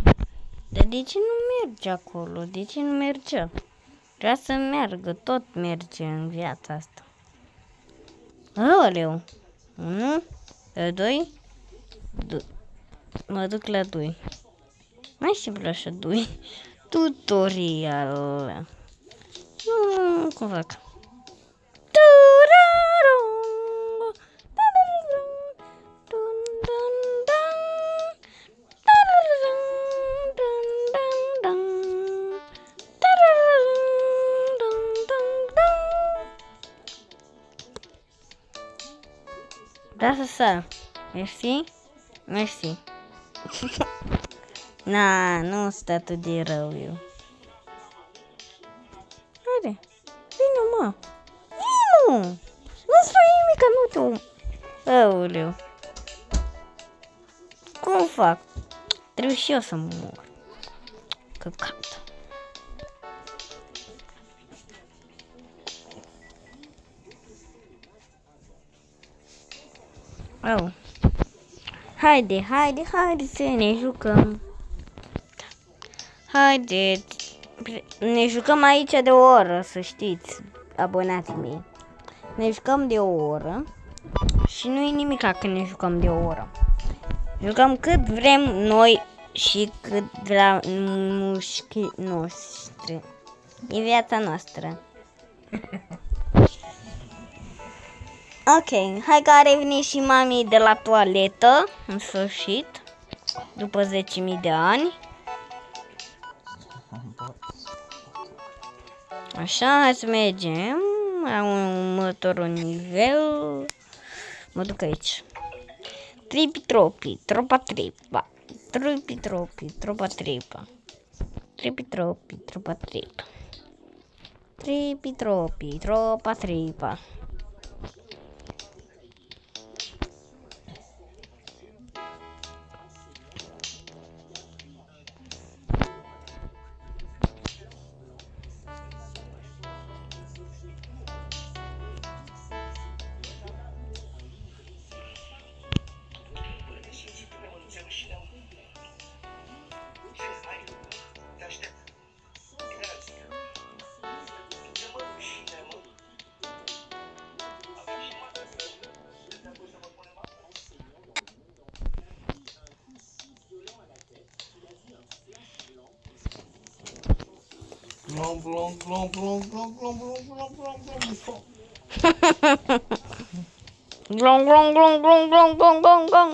[SPEAKER 1] Dar de ce nu merge acolo? De ce nu merge? Vrea să meargă, tot merge în viața asta. Aoleu! 1, 2, mă duc la 2. Mai simplu așa, 2. Tutorial. Cum fac? Da să sar. Mersi? Mersi. Na, nu sunt atât de rău eu. Haide, vină, mă. Vină! Nu spui nimic, nu tu. Aoleu. Cum fac? Trebuie și eu să mor. Căcat. Au. Haide să ne jucăm. Haideți. Ne jucăm aici de o oră, să știți, abonații mei. Ne jucăm de o oră și nu e nimica când ne jucăm de o oră. Jucăm cât vrem noi și cât vrea mușchii noștri. E viața noastră. Ok, hai că a revenit și mami de la toaletă, în sfârșit, după 10.000 de ani. Așa, hai să mergem la următorul nivel. Mă duc aici. Tripi-tropi, tropa-tripa. Tripi-tropi, tropa-tripa. Tripi-tropi, tropa-tripa. Tripi-tropi, tropa-tripa.
[SPEAKER 2] Blom, blom, blom, blom, blom, blom, blom, blom, blom, blom.
[SPEAKER 1] Glong, glong, glong, glong, glong, glong, glong, glong.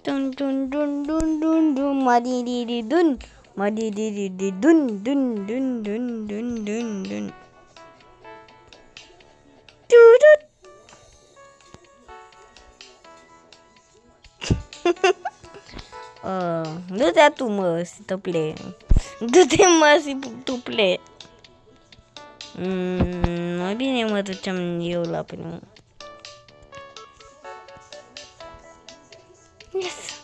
[SPEAKER 1] Dun, dun, dun, dun, dun, dun, madididi dun. Madididi dun, dun, dun, dun, dun, dun, dun. Dudut. Du-te tu, mă, să te plec. Du-te, mă, să tu plec. Mai bine mă duceam eu la primul. Yes!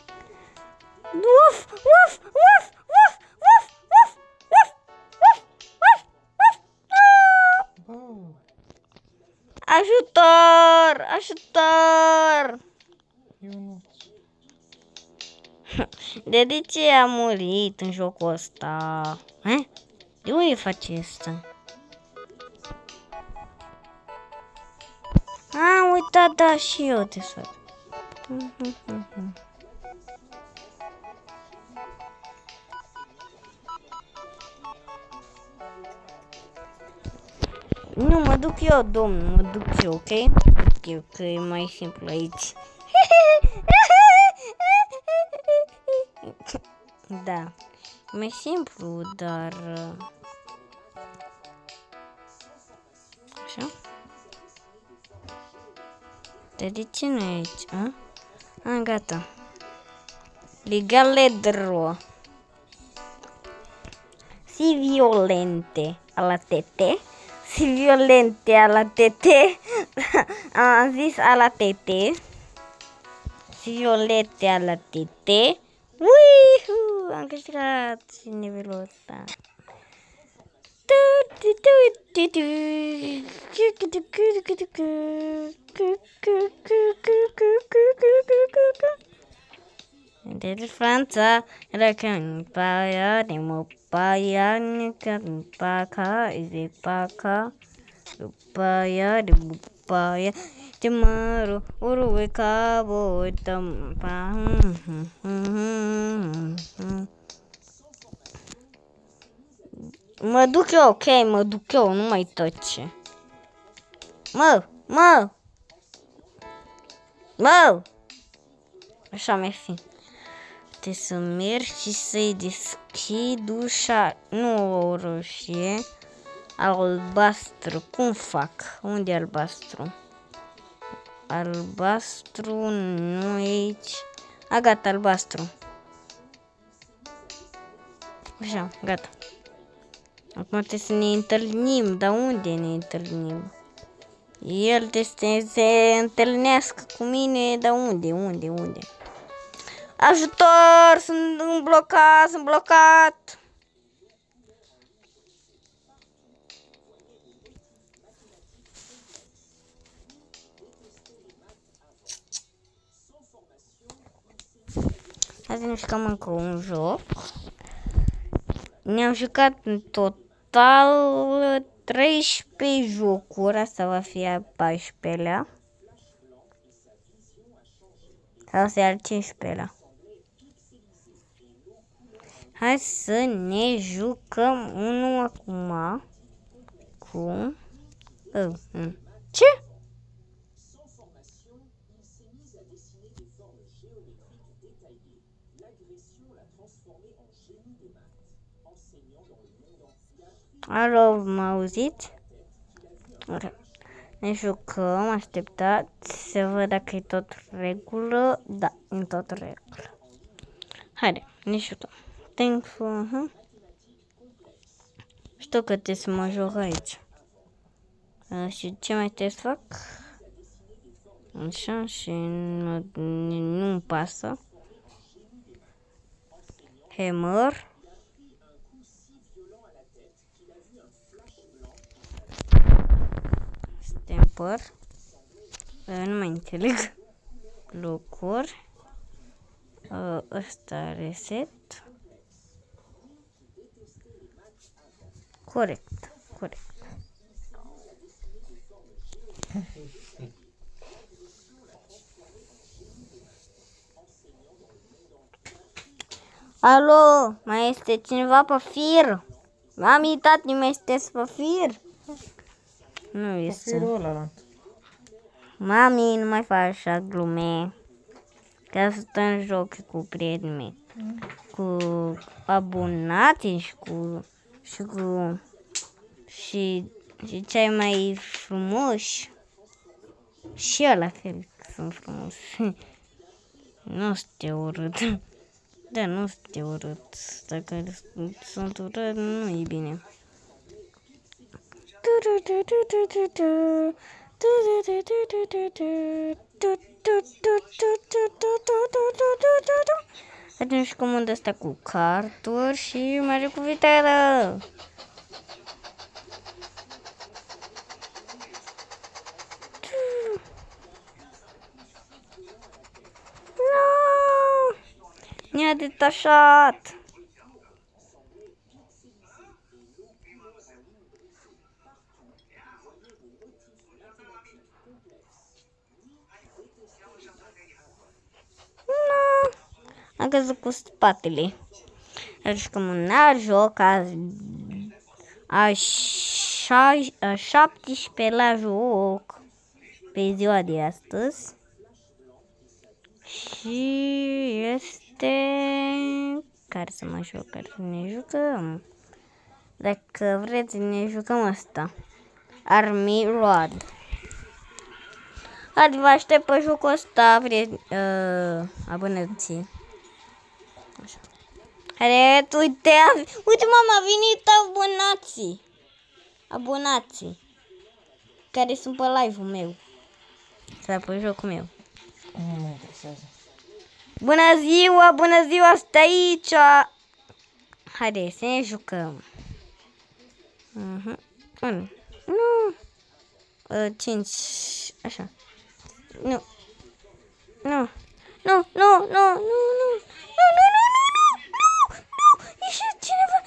[SPEAKER 1] Uf! Uf! Uf! Uf! Uf! Uf! Uf! Uf! Uf! Uf! Ajutor! Ajutor! De ce a murit în jocul ăsta? De unde face asta? Am uitat, da, și eu de să. Nu, mă duc eu, domnul, mă duc eu, ok? Eu, că e mai simplu aici. Da, mai simplu, dar... Așa? De ce nu e aici, a? Gata. Legaledro. Si violente alla tete. Si violente alla tete. Am zis alla tete. Si violente alla tete. Uihu! Am câștigat și nivelul ăsta. De Franța, răcând paia, de mă paia, necând paca, de paca, paia, de paia, de măru, urui cabo, uităm pa. Mă duc eu, ok, mă duc eu, nu mai tace. Mă! Așa mi-e fi. Trebuie să merg și să-i deschid ușa, nu o roșie, albastru. Cum fac? Unde e albastru? Albastru, nu e aici. Gata, albastru. Așa, gata. Acum trebuie să ne întâlnim, dar unde ne întâlnim? El trebuie să se întâlnească cu mine, dar unde? Ajutor! Sunt blocat! Hai să ne jucăm încă un joc. Ne-am jucat în total 13 jocuri, asta va fi a 14-lea. Sau să al 15-lea. Hai să ne jucăm unul acum cu... Ce? Alo, mă auziți? Ne jucăm, așteptați să văd dacă e tot regulă. Da, e tot regulă. Haide, ne jucăm. Thankful, Știu că trebuie să mă joc aici. Și ce mai trebuie să fac? Așa, și nu-mi pasă. Hammer. Stamper. Nu mai înțeleg. Locuri. Ăsta reset. Corect. Alo, mai este cineva pe fir? Mami, tati, mai sunteți pe fir? Nu este.
[SPEAKER 2] Firul ăla.
[SPEAKER 1] Mami, nu mai faci așa glume. Că să stăm în joc cu prietenii mei. Cu abonații și cei mai frumoși. Și eu la fel sunt frumos. Nu știu urât. Da, nu știu urât. Dacă sunt urât, nu e bine. Atunci comandă asta cu carturi și merge cu viteză. Ne-a detașat. Am căzut cu spatele. Deci cum n-a joc a 17-lea joc pe ziua de astăzi. Și este... Care să mă joc? Care să ne jucăm? Dacă vreți ne jucăm asta. Army Road. Haide, vă aștept pe jocul ăsta, abonații. Așa. Haide, uite, mama, a venit abonații. Care sunt pe live-ul meu. Sau pe jocul meu.
[SPEAKER 2] Nu mă interesează.
[SPEAKER 1] Bună ziua, stai aici. Haide, să ne jucăm. Nu. 5, așa. Nu. Ieși cineva.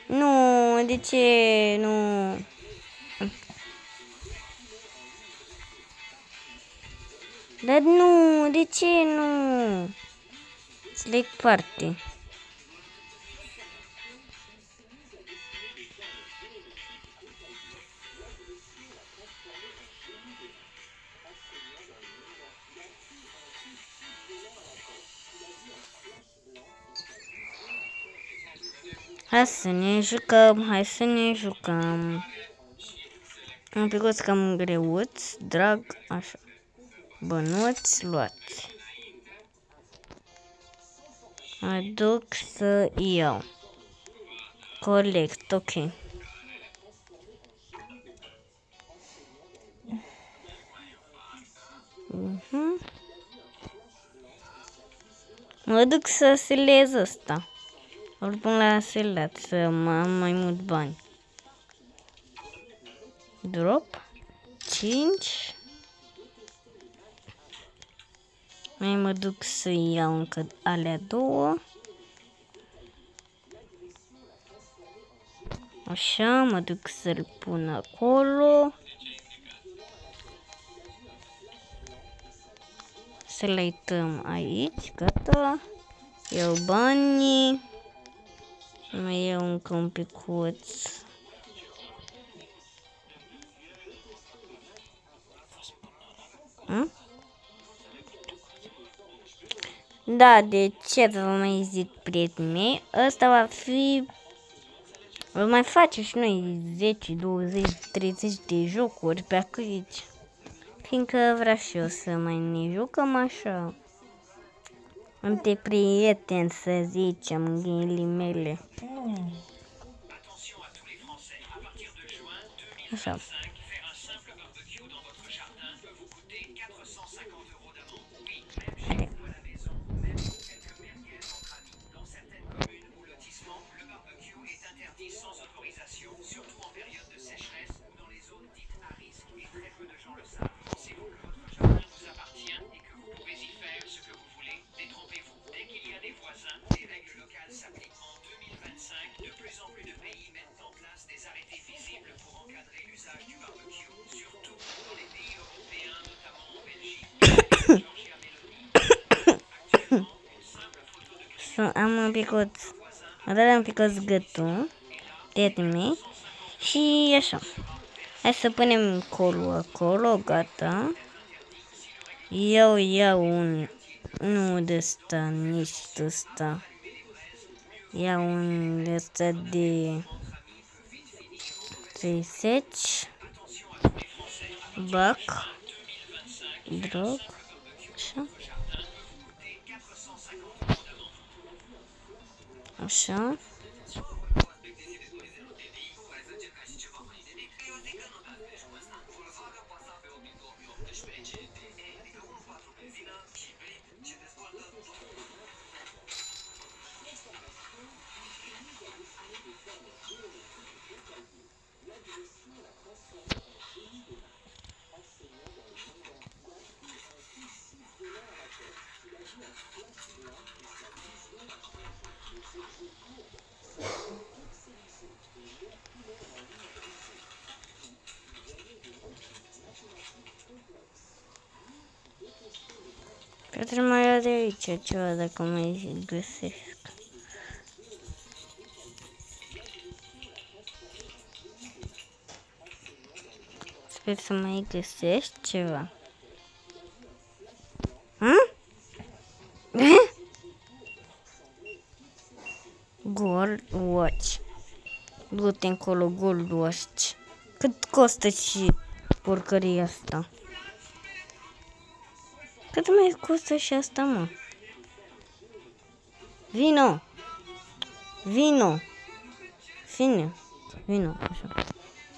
[SPEAKER 1] Nu, de ce? Nu. Dar nu, de ce nu? Select party. Hai să ne jucăm. Un pic cam greuț, drag, așa. Bănuți, luați. Aduc să iau. Collect, ok. Mă duc să selez ăsta. Îl pun la selat să am mai mult bani. Drop 5. Mai mă duc să iau încă alea 2. Așa, mă duc să-l pun acolo. Să le uităm aici, gata. Iau banii. Mai iau încă un picuț. Da, de ce să vă mai zic, prietenii mei? Ăsta va fi O mai face și noi 10, 20, 30 de jocuri pe aici. Fiindcă vreau și eu să mai ne jucăm așa. Între prieteni, să zicem, în ghilimele. Așa. Haide. Am un picuț, am picuț gâtul, mei și așa. Hai să punem colul acolo, gata. Eu iau nu de ăsta, nici de ăsta. Iau un de ăsta de 30. Bac. Drog. Așa. Așa. Trebuie mai iau de aici ceva dacă mai găsesc. Sper să mai găsești ceva. Gold Watch. Du-te încolo, Gold Watch. Cât costă și porcăria asta? Cât mai costă și asta, mă? Vino! Vino! Vino, așa.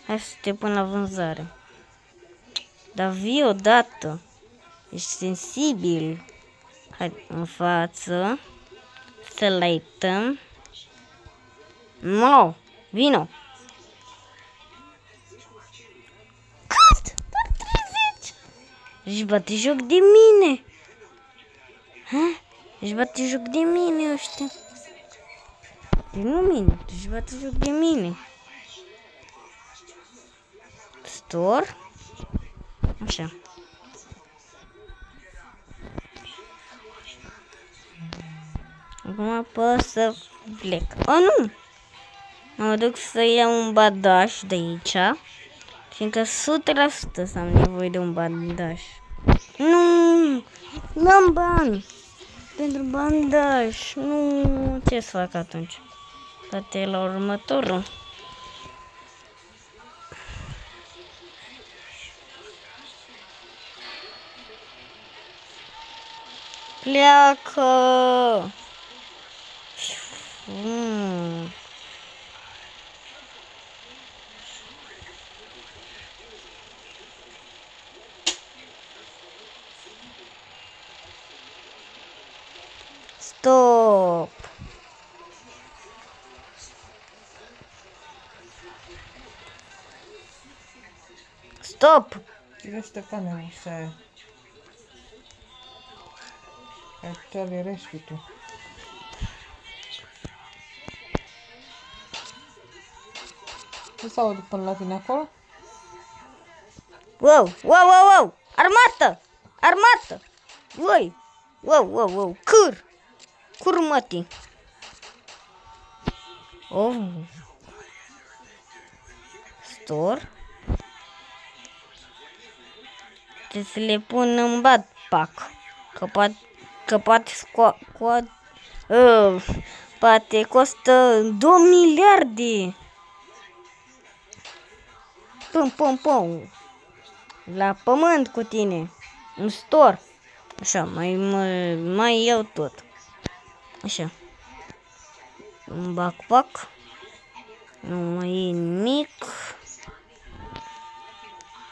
[SPEAKER 1] Hai să te pun la vânzare. Dar vii odată. Ești sensibil. Hai în față. Să-l uităm. No! Vino! Cât? Doar 30! Își bate joc de mine! Ha? Își bate joc de mine ăștia. De nu mine, își bate joc de mine. Store. Așa. Acum apăs să plec. Oh, nu! Mă duc să iau un bandaj de aici. Fiindcă 100% să am nevoie de un bandaj. Nu! N-am bani! Pentru bandaj. Nu! Ce să fac atunci? Poate la următorul. Pleacă! Stop! Stop!
[SPEAKER 2] Cirește camera și aia. Aici le rești tu. Ce s-a audit până la tine acolo?
[SPEAKER 1] Wow, wow, wow, wow! Armată! Armată! Voi! Wow, wow, wow! Câr! Curmătii! Oh! Store. Trebuie să le pun în backpack. Că poate poate costă 2 miliarde. Pum, pum, pum. La pământ cu tine. În stor. Așa, mai iau tot. Așa. Un backpack. Nu mai e nimic.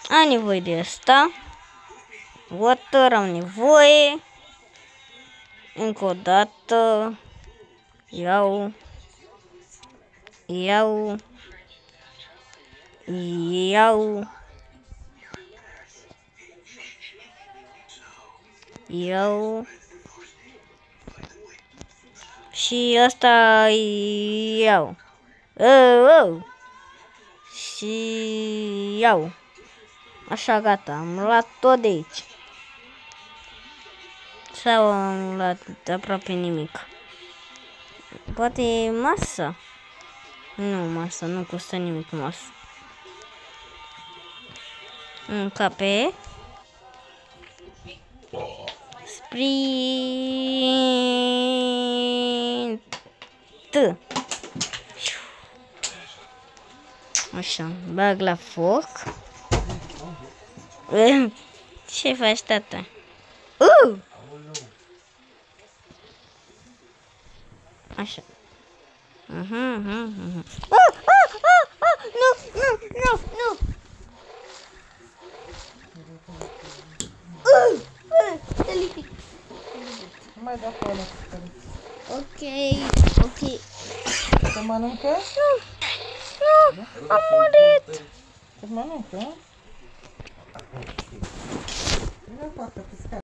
[SPEAKER 1] Am nevoie de asta. Water, am nevoie. Încă o dată. Iau. Și asta iau. Și iau. Așa, gata, am luat tot de aici. Sau am luat aproape nimic. Poate masa? Nu, masa, nu costă nimic masa. Încape. Sprint. Așa, bag la foc. Ce faci, tata? Așa. Nu.
[SPEAKER 2] Mai de acolo.
[SPEAKER 1] Ok.
[SPEAKER 2] Te mănâncă?
[SPEAKER 1] Nu, am murit.
[SPEAKER 2] Te mănâncă? Nu facă piscat.